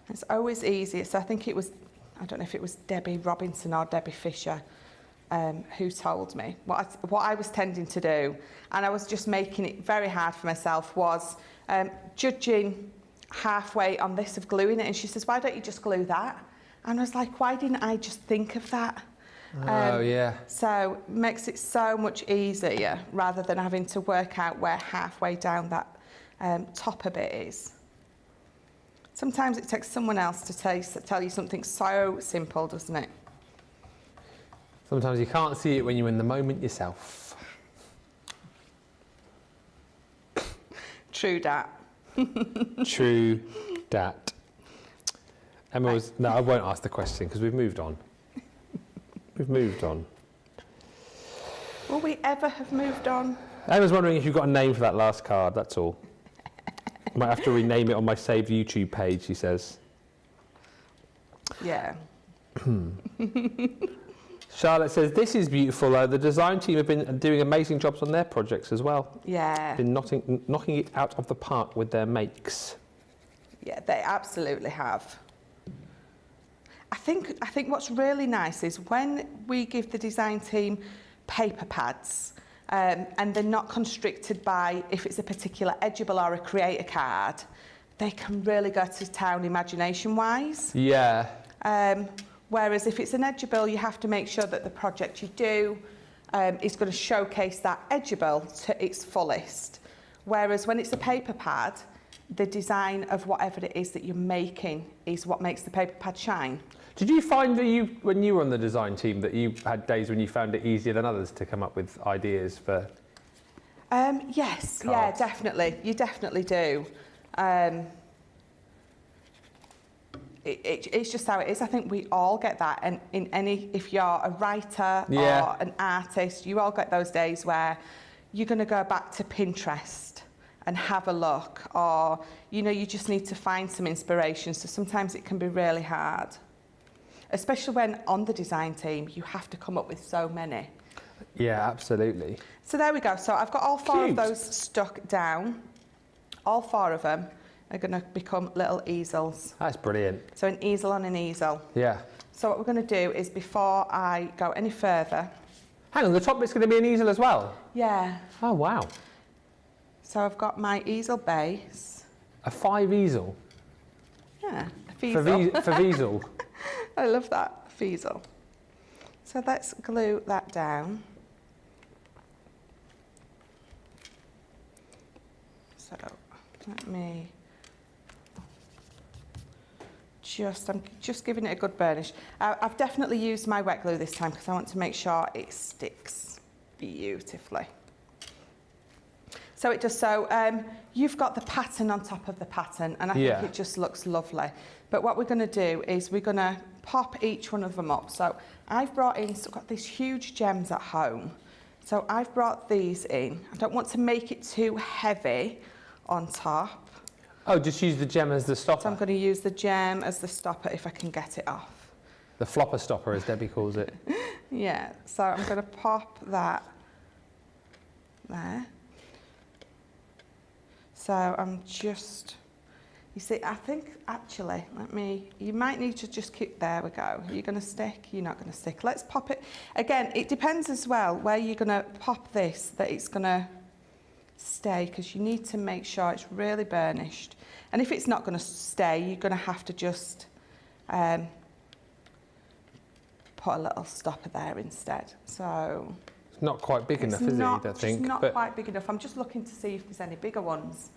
It's always easier. So I think it was, I don't know if it was Debbie Robinson or Debbie Fisher who told me what I was tending to do, and I was just making it very hard for myself, was judging halfway on this of gluing it, and she says, why don't you just glue that? And I was like, why didn't I just think of that? Oh, yeah. So it makes it so much easier rather than having to work out where halfway down that top of it is. Sometimes it takes someone else to tell you something so simple, doesn't it? Sometimes you can't see it when you're in the moment yourself. True dat. True dat. Emma was... No, I won't ask the question because we've moved on. We've moved on. Will we ever have moved on? Emma's wondering if you've got a name for that last card, that's all. I might have to rename it on my saved YouTube page, she says. Yeah. Charlotte says, this is beautiful. The design team have been doing amazing jobs on their projects as well. Yeah. Been knocking it out of the park with their makes. Yeah, they absolutely have. I think what's really nice is when we give the design team paper pads, and they're not constricted by if it's a particular edgeable or a creator card, they can really go to town imagination-wise. Yeah. Whereas if it's an edgeable, you have to make sure that the project you do is going to showcase that edgeable to its fullest. Whereas when it's a paper pad, the design of whatever it is that you're making is what makes the paper pad shine. Did you find that when you were on the design team, that you had days when you found it easier than others to come up with ideas for? Yes, yeah, Cards? definitely. You definitely do. It's just how it is. I think we all get that. And if you're a writer Yeah. or an artist, you all get those days where you're going to go back to Pinterest and have a look, or, you know, you just need to find some inspiration. So sometimes it can be really hard, especially when on the design team, you have to come up with so many. Yeah, absolutely. So there we go. So I've got all four of Cute. those stuck down. All four of them are going to become little easels. That's brilliant. So an easel on an easel. Yeah. So what we're going to do is, before I go any further... Hang on, the top bit's going to be an easel as well? Yeah. Oh, wow. So I've got my easel base. A 5 easel? Yeah, a For feasel. for Wiesel. I love that, feasel. So let's glue that down. So let me I'm just giving it a good burnish. I've definitely used my wet glue this time because I want to make sure it sticks beautifully. So it does. So you've got the pattern on top of the pattern, and I think it just looks lovely. But what we're going to do is we're going to pop each one of them up. So I've brought in, so I've got these huge gems at home. So I've brought these in. I don't want to make it too heavy on top. Oh, just use the gem as the stopper? So I'm going to use the gem as the stopper if I can get it off. The flopper stopper, as Debbie calls it. Yeah, so I'm going to pop that there. So I'm just, you see, I think actually, you might need to just keep, there we go. Are you going to stick? You're not going to stick. Let's pop it. Again, it depends as well where you're going to pop this, that it's going to stay, because you need to make sure it's really burnished. And if it's not going to stay, you're going to have to just put a little stopper there instead. So it's not quite big enough, is it? I think. It's not quite big enough. I'm just looking to see if there's any bigger ones.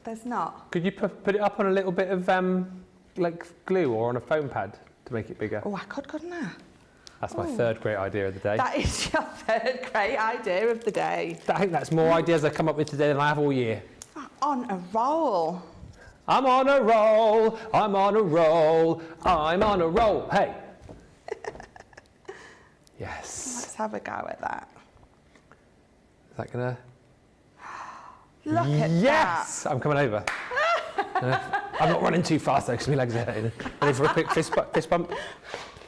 There's not. Could you put it up on a little bit of like glue or on a foam pad to make it bigger? Oh, I could, couldn't I? That's my third great idea of the day. That is your third great idea of the day. I think that's more ideas I come up with today than I have all year. On a roll. I'm on a roll, I'm on a roll, I'm on a roll. Hey. Yes. Let's have a go at that. Is that gonna? Look at that. Yes! I'm coming over. I'm not running too fast though, because my legs are hurting. Ready for a quick fist bump?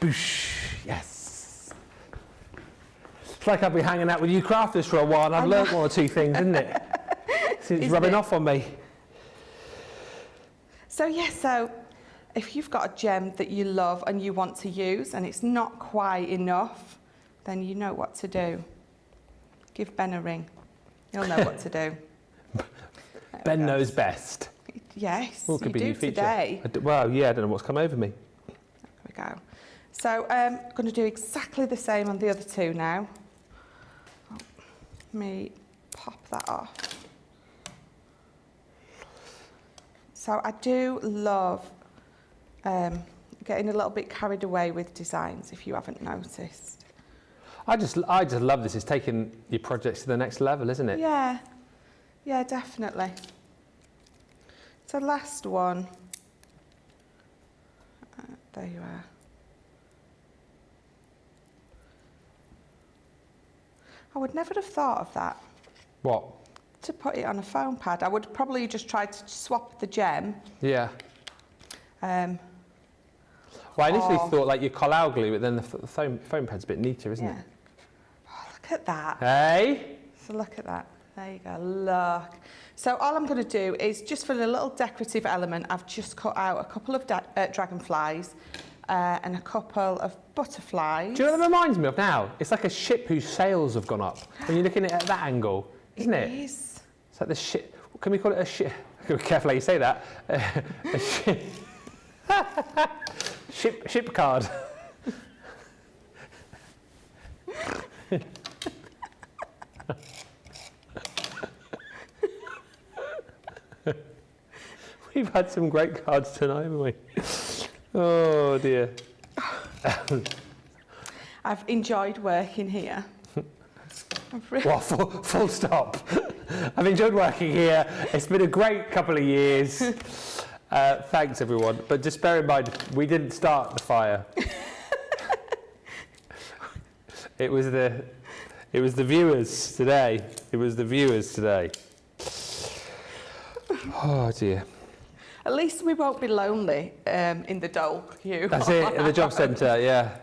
Boosh. Yes. It's like I've been hanging out with you crafters for a while and I've learnt one or two things, isn't it? It's rubbing off on me. So so if you've got a gem that you love and you want to use and it's not quite enough, then you know what to do. Give Ben a ring. He'll know what to do. Ben knows best. Yes, Well, could be you new do feature. today. Well, yeah, I don't know what's come over me. There we go. So I'm going to do exactly the same on the other two now. Let me pop that off. So I do love getting a little bit carried away with designs, if you haven't noticed. I just love this. It's taking your projects to the next level, isn't it? Yeah, yeah, definitely. So last one. There you are. I would never have thought of that. What? To put it on a foam pad. I would probably just try to swap the gem. Yeah. Um, Well, I initially or- thought like your collal glue, but then the foam pad's a bit neater, isn't yeah. it? Oh, look at that. Hey? So look at that. There you go. Look. So all I'm going to do is, just for a little decorative element, I've just cut out a couple of dragonflies and a couple of butterflies. Do you know what that reminds me of now? It's like a ship whose sails have gone up. When you're looking at it at that angle, isn't it? It is. It's like the ship. Can we call it a ship? Be careful how you say that. A ship. Ship card. We've had some great cards tonight, haven't we? Oh dear. I've enjoyed working here. Well, full stop. I've enjoyed working here. It's been a great couple of years. Thanks, everyone. But just bear in mind, we didn't start the fire. It was the viewers today. It was the viewers today. Oh dear. At least we won't be lonely in the dole queue. That's it, in the job centre, yeah.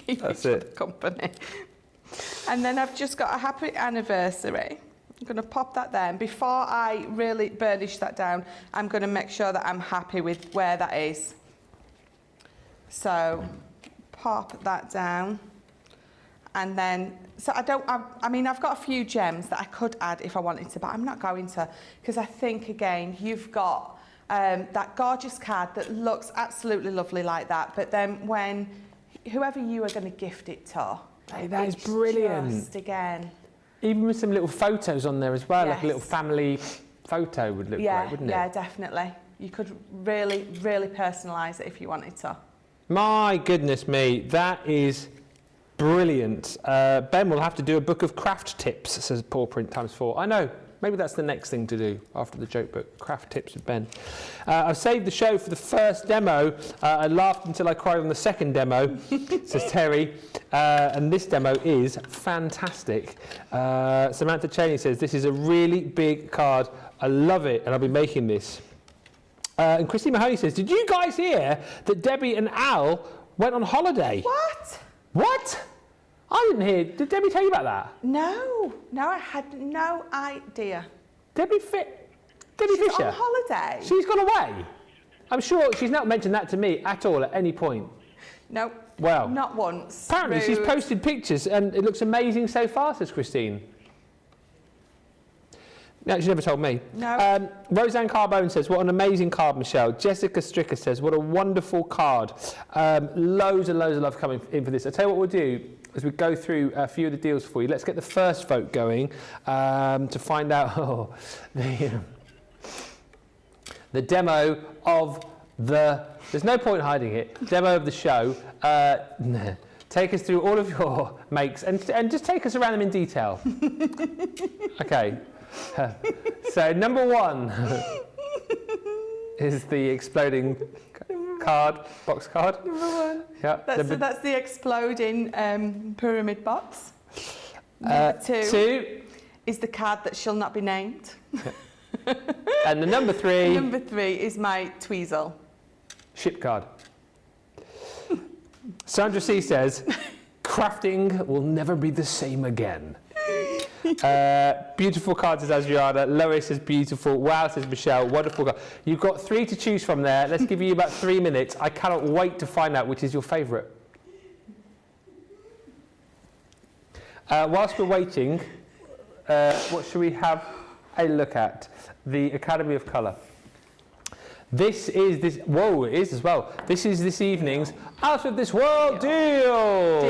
Keep That's each other it. company. And then I've just got a happy anniversary. I'm going to pop that there. And before I really burnish that down, I'm going to make sure that I'm happy with where that is. So pop that down. And then, so I mean, I've got a few gems that I could add if I wanted to, but I'm not going to, because I think, again, you've got that gorgeous card that looks absolutely lovely like that, but then when whoever you are going to gift it to, Hey, that is brilliant. Just again. Even with some little photos on there as well, like a little Yes. family photo would look great, wouldn't it? Yeah, definitely. You could really, really personalise it if you wanted to. My goodness me, that is brilliant. Ben will have to do a book of craft tips, says Paw Print ×4. I know, maybe that's the next thing to do after the joke book, craft tips with Ben. I've saved the show for the first demo. I laughed until I cried on the second demo, says Terry. And this demo is fantastic. Samantha Cheney says, this is a really big card. I love it, and I'll be making this. And Christine Mahoney says, did you guys hear that Debbie and Al went on holiday? What? What? I didn't hear. Did Debbie tell you about that? No, I had no idea. Debbie She's Fisher? on holiday. She's gone away. I'm sure she's not mentioned that to me at all at any point. No, Well, not once. apparently she's Rude. posted pictures and it looks amazing so far, says Christine. No, she never told me. No. Roseanne Carbone says, what an amazing card, Michelle. Jessica Stricker says, what a wonderful card. Loads and loads of love coming in for this. I'll tell you what we'll do as we go through a few of the deals for you. Let's get the first vote going to find out the demo of the... There's no point hiding it. Demo of the show. Take us through all of your makes and just take us around them in detail. Okay. So number one is the exploding box card. Number one. Yeah. That's the exploding pyramid box. Number two is the card that shall not be named. And the number three. Number three is my tweezle. Ship card. Sandra C says, crafting will never be the same again. Beautiful card, says Adriana. Lois says beautiful. Wow, says Michelle. Wonderful card. You've got three to choose from there. Let's give you about 3 minutes. I cannot wait to find out which is your favourite. Whilst we're waiting, what should we have a look at? The Academy of Colour. This is this evening's Out of This World deal.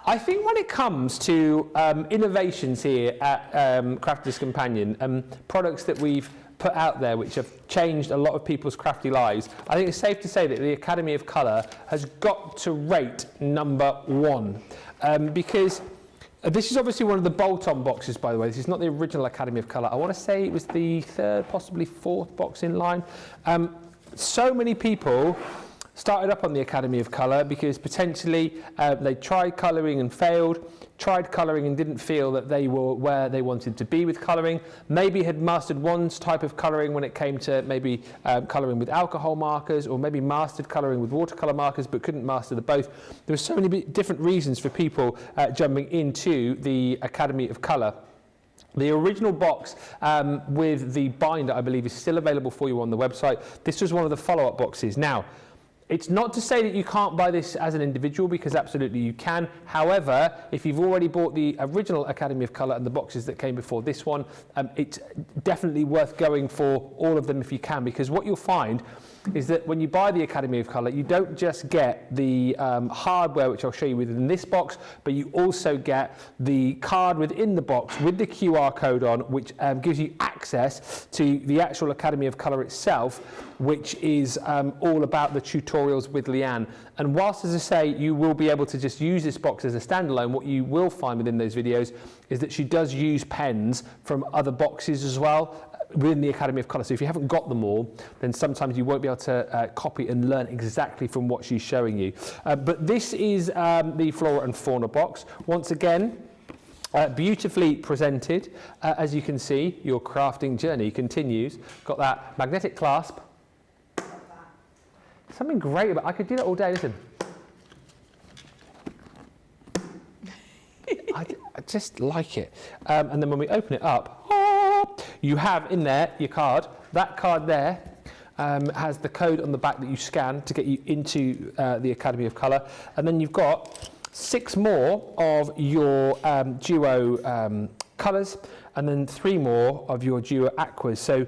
I think when it comes to innovations here at Crafters Companion, products that we've put out there which have changed a lot of people's crafty lives, I think it's safe to say that the Academy of Colour has got to rate number one, because this is obviously one of the bolt-on boxes, by the way. This is not the original Academy of Colour. I want to say it was the third, possibly fourth box in line. So many people started up on the Academy of Colour because potentially they tried colouring and failed, tried colouring and didn't feel that they were where they wanted to be with colouring, maybe had mastered one type of colouring when it came to maybe colouring with alcohol markers, or maybe mastered colouring with watercolour markers but couldn't master the both. There were so many different reasons for people jumping into the Academy of Colour. The original box with the binder, I believe, is still available for you on the website. This was one of the follow-up boxes. Now, it's not to say that you can't buy this as an individual, because absolutely you can. However, if you've already bought the original Academy of Colour and the boxes that came before this one, it's definitely worth going for all of them if you can, because what you'll find is that when you buy the Academy of Colour, you don't just get the hardware, which I'll show you within this box, but you also get the card within the box with the QR code on, which gives you access to the actual Academy of Colour itself, which is all about the tutorials with Leanne. And whilst, as I say, you will be able to just use this box as a standalone, what you will find within those videos is that she does use pens from other boxes as well within the Academy of Colour. So if you haven't got them all, then sometimes you won't be able to copy and learn exactly from what she's showing you. But this is the Flora and Fauna box. Once again, beautifully presented. As you can see, your crafting journey continues. Got that magnetic clasp. Something great about, I could do that all day, listen. I just like it. And then when we open it up, you have in there your card. That card there has the code on the back that you scan to get you into the Academy of Colour. And then you've got 6 more of your duo colours, and then 3 more of your duo aquas. So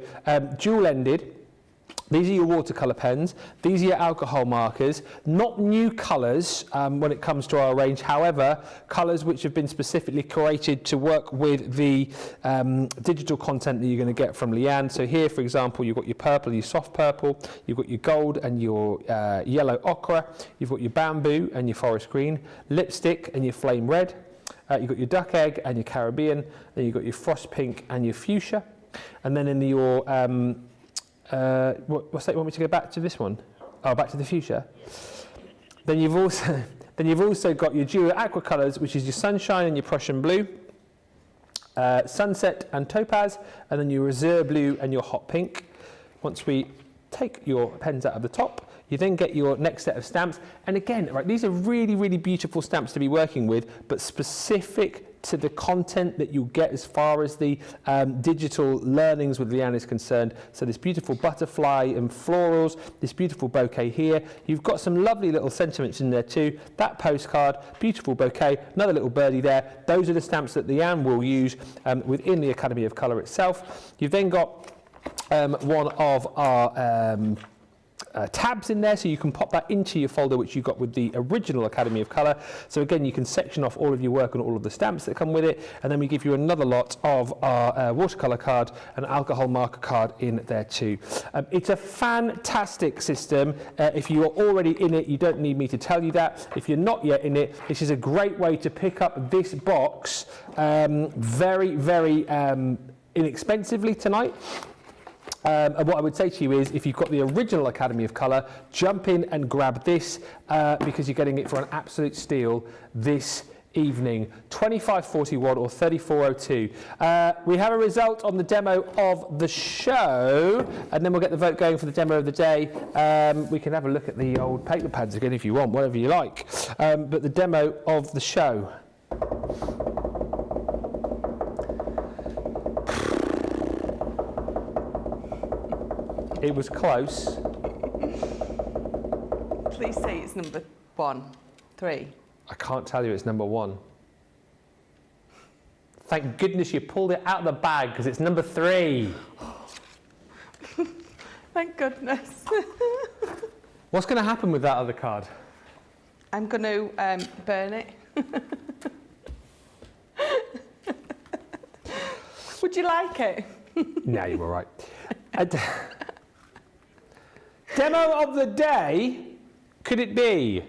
dual-ended. These are your watercolour pens, these are your alcohol markers, not new colours when it comes to our range, however, colours which have been specifically created to work with the digital content that you're going to get from Leanne. So here, for example, you've got your purple, your soft purple, you've got your gold and your yellow ochre, you've got your bamboo and your forest green, lipstick and your flame red, you've got your duck egg and your Caribbean, then you've got your frost pink and your fuchsia, and then in your what's that? You want me to go back to this one? Oh, back to the fuchsia. Then you've also got your duo aqua colours, which is your sunshine and your Prussian blue, sunset and topaz, and then your reserve blue and your hot pink. Once we take your pens out of the top, you then get your next set of stamps. And again, right, these are really, really beautiful stamps to be working with, but specific to the content that you'll get as far as the digital learnings with Leanne is concerned. So this beautiful butterfly and florals, this beautiful bouquet here. You've got some lovely little sentiments in there too. That postcard, beautiful bouquet, another little birdie there. Those are the stamps that Leanne will use within the Academy of Colour itself. You've then got one of our tabs in there, so you can pop that into your folder which you got with the original Academy of Colour. So again, you can section off all of your work and all of the stamps that come with it, and then we give you another lot of our watercolour card and alcohol marker card in there too. It's a fantastic system. If you are already in it, you don't need me to tell you that. If you're not yet in it, this is a great way to pick up this box very, very inexpensively tonight. And what I would say to you is, if you've got the original Academy of Colour, jump in and grab this because you're getting it for an absolute steal this evening. 2541 or 3402. We have a result on the demo of the show, and then we'll get the vote going for the demo of the day. We can have a look at the old paper pads again if you want, whatever you like. But the demo of the show. It was close. Please say it's number 1, 3. I can't tell you it's number 1. Thank goodness you pulled it out of the bag because it's number 3. Thank goodness. What's going to happen with that other card? I'm going to burn it. Would you like it? No, you're all right. Demo of the day, could it be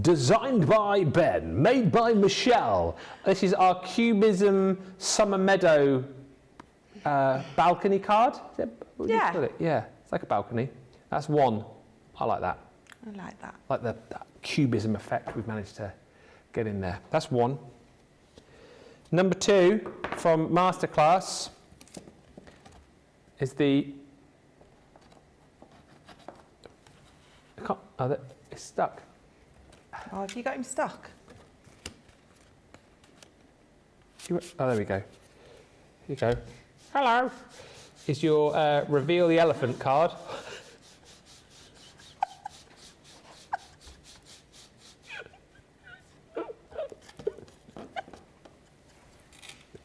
designed by Ben, made by Michelle? This is our Cubism Summer Meadow balcony card. Is it, what do you call it? Yeah, it's like a balcony. That's 1. I like that. I like that. Like that Cubism effect we've managed to get in there. That's 1. Number 2 from Masterclass is the... Oh, it's stuck. Oh, have you got him stuck? Oh, there we go. Here you go. Hello. Is your reveal the elephant card.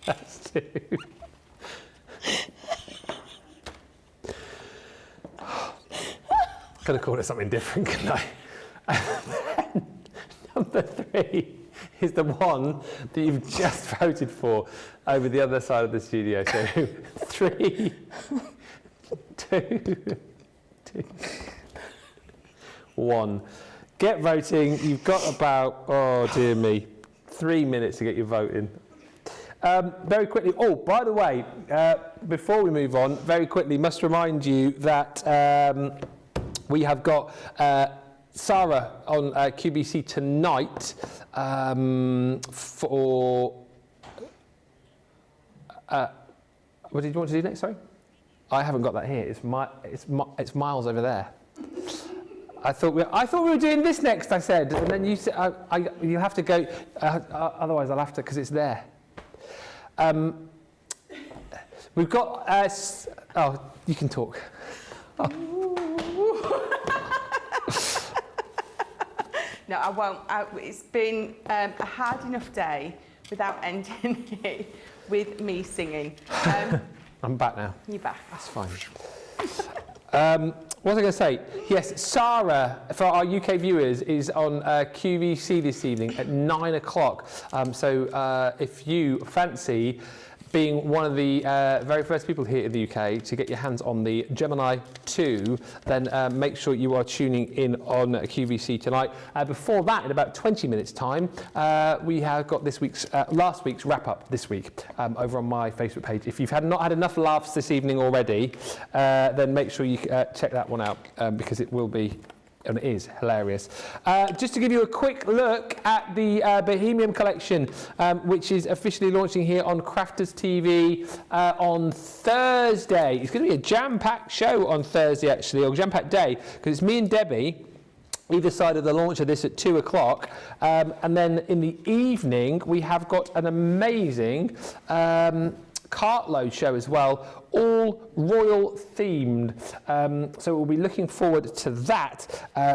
That's 2. Could have called it something different, couldn't I? Number 3 is the one that you've just voted for over the other side of the studio. So 3, 2, 1. Get voting. You've got about, oh dear me, 3 minutes to get your vote in. Very quickly, oh, by the way, before we move on, very quickly, must remind you that we have got Sarah on QVC tonight for... what did you want to do next, sorry? I haven't got that here. It's miles over there. I thought we were doing this next, I said, and then you said, you have to go, otherwise I'll have to, because it's there. We've got, oh, you can talk. No, I won't. It's been a hard enough day without ending it with me singing. I'm back now. You're back. That's fine. What was I going to say? Yes, Sarah, for our UK viewers, is on QVC this evening at 9 o'clock. So if you fancy being one of the very first people here in the UK to get your hands on the Gemini 2, then make sure you are tuning in on QVC tonight. Before that, in about 20 minutes' time, we have got this week's, last week's wrap-up this week over on my Facebook page. If you've not had enough laughs this evening already, then make sure you check that one out because it will be, and it is hilarious. Just to give you a quick look at the Bohemian collection, which is officially launching here on Crafters TV on Thursday. It's going to be a jam-packed show on Thursday, actually, or jam-packed day, because it's me and Debbie either side of the launch of this at 2 o'clock. And then in the evening, we have got an amazing cartload show as well, all royal themed. So we'll be looking forward to that.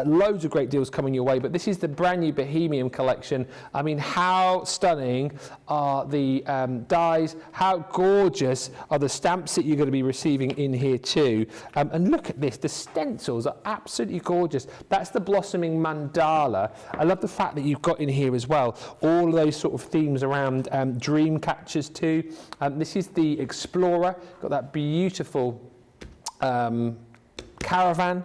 Loads of great deals coming your way, but this is the brand new Bohemian collection. I mean, how stunning are the dies, how gorgeous are the stamps that you're going to be receiving in here too. And look at this, the stencils are absolutely gorgeous. That's the blossoming mandala. I love the fact that you've got in here as well all of those sort of themes around dream catchers too. This is the Explorer, got that beautiful caravan.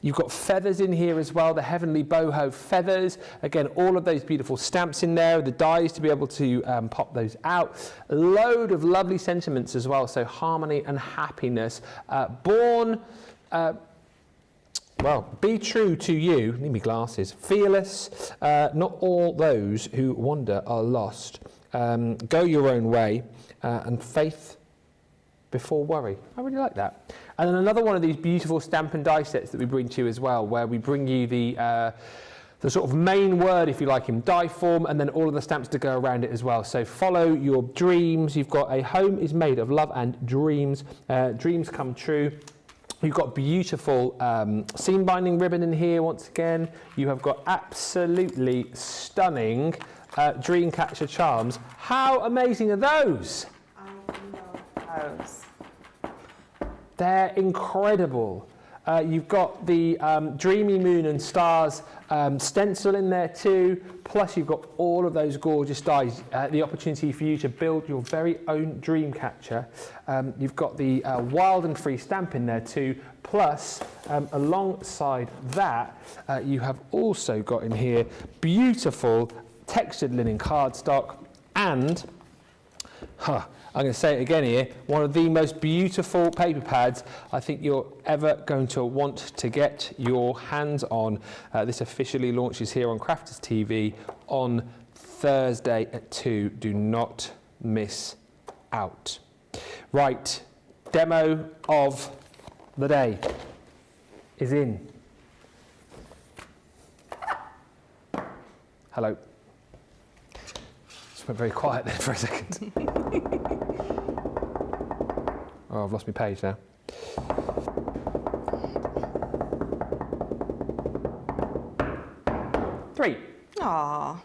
You've got feathers in here as well, the heavenly boho feathers. Again, all of those beautiful stamps in there, the dies to be able to pop those out. A load of lovely sentiments as well, so harmony and happiness. Born, well, be true to you, need me glasses, fearless, not all those who wander are lost. Go your own way, and faith before worry. I really like that. And then another one of these beautiful stamp and die sets that we bring to you as well, where we bring you the sort of main word, if you like, in die form, and then all of the stamps to go around it as well. So follow your dreams. You've got a home is made of love and dreams. Dreams come true. You've got beautiful seam binding ribbon in here once again. You have got absolutely stunning dream catcher charms. How amazing are those? I love those. They're incredible. You've got the Dreamy Moon and Stars stencil in there too, plus you've got all of those gorgeous dies, the opportunity for you to build your very own dream catcher. You've got the Wild and Free stamp in there too, plus alongside that you have also got in here beautiful textured linen cardstock and I'm going to say it again here, one of the most beautiful paper pads I think you're ever going to want to get your hands on. This officially launches here on Crafters TV on Thursday at 2. Do not miss out. Right, demo of the day is in. Hello. Just went very quiet there for a second. Oh, I've lost my page now. Three. Aww.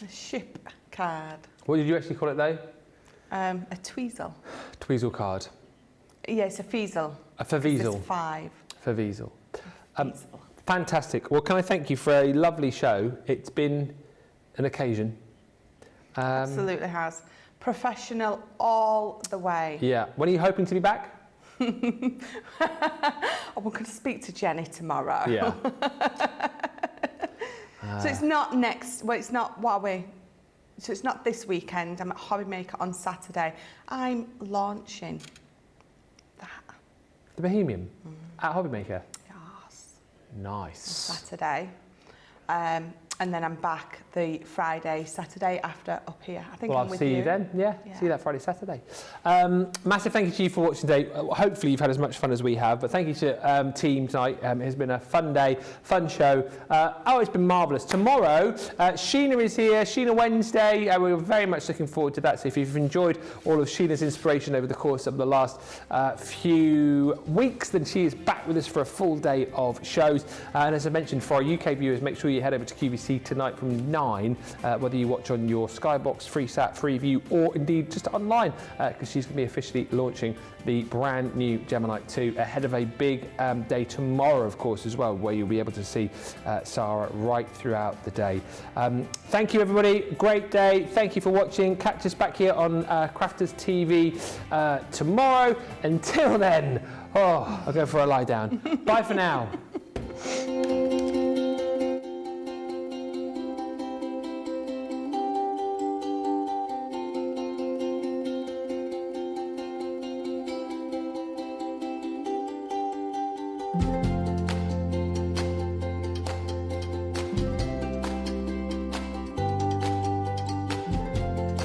A ship card. What did you actually call it though? A tweezel. Tweezel card. Yeah, it's a feezel. A favezel. It's 5. For Wiesel. Fantastic. Well, can I thank you for a lovely show? It's been an occasion. Absolutely has. Professional all the way. Yeah. When are you hoping to be back? I'm going to speak to Jenny tomorrow. Yeah. So it's not next. Well, it's not what we. So it's not this weekend. I'm at Hobbymaker on Saturday. I'm launching that. The Bohemian at Hobbymaker. Yes. Nice. Saturday. And then I'm back the Friday, Saturday after up here. I think Well, I'm I'll with see you then. Yeah, see you that Friday, Saturday. Massive thank you to you for watching today. Hopefully you've had as much fun as we have. But thank you to team tonight. It has been a fun day, fun show. It's been marvellous. Tomorrow, Sheena is here. Sheena Wednesday. We're very much looking forward to that. So if you've enjoyed all of Sheena's inspiration over the course of the last few weeks, then she is back with us for a full day of shows. And as I mentioned, for our UK viewers, make sure you head over to QVC tonight from 9, whether you watch on your Skybox, FreeSat, Freeview, or indeed just online, because she's going to be officially launching the brand new Gemini 2 ahead of a big day tomorrow, of course, as well, where you'll be able to see Sarah right throughout the day. Thank you, everybody. Great day. Thank you for watching. Catch us back here on Crafters TV tomorrow. Until then, I'll go for a lie down. Bye for now.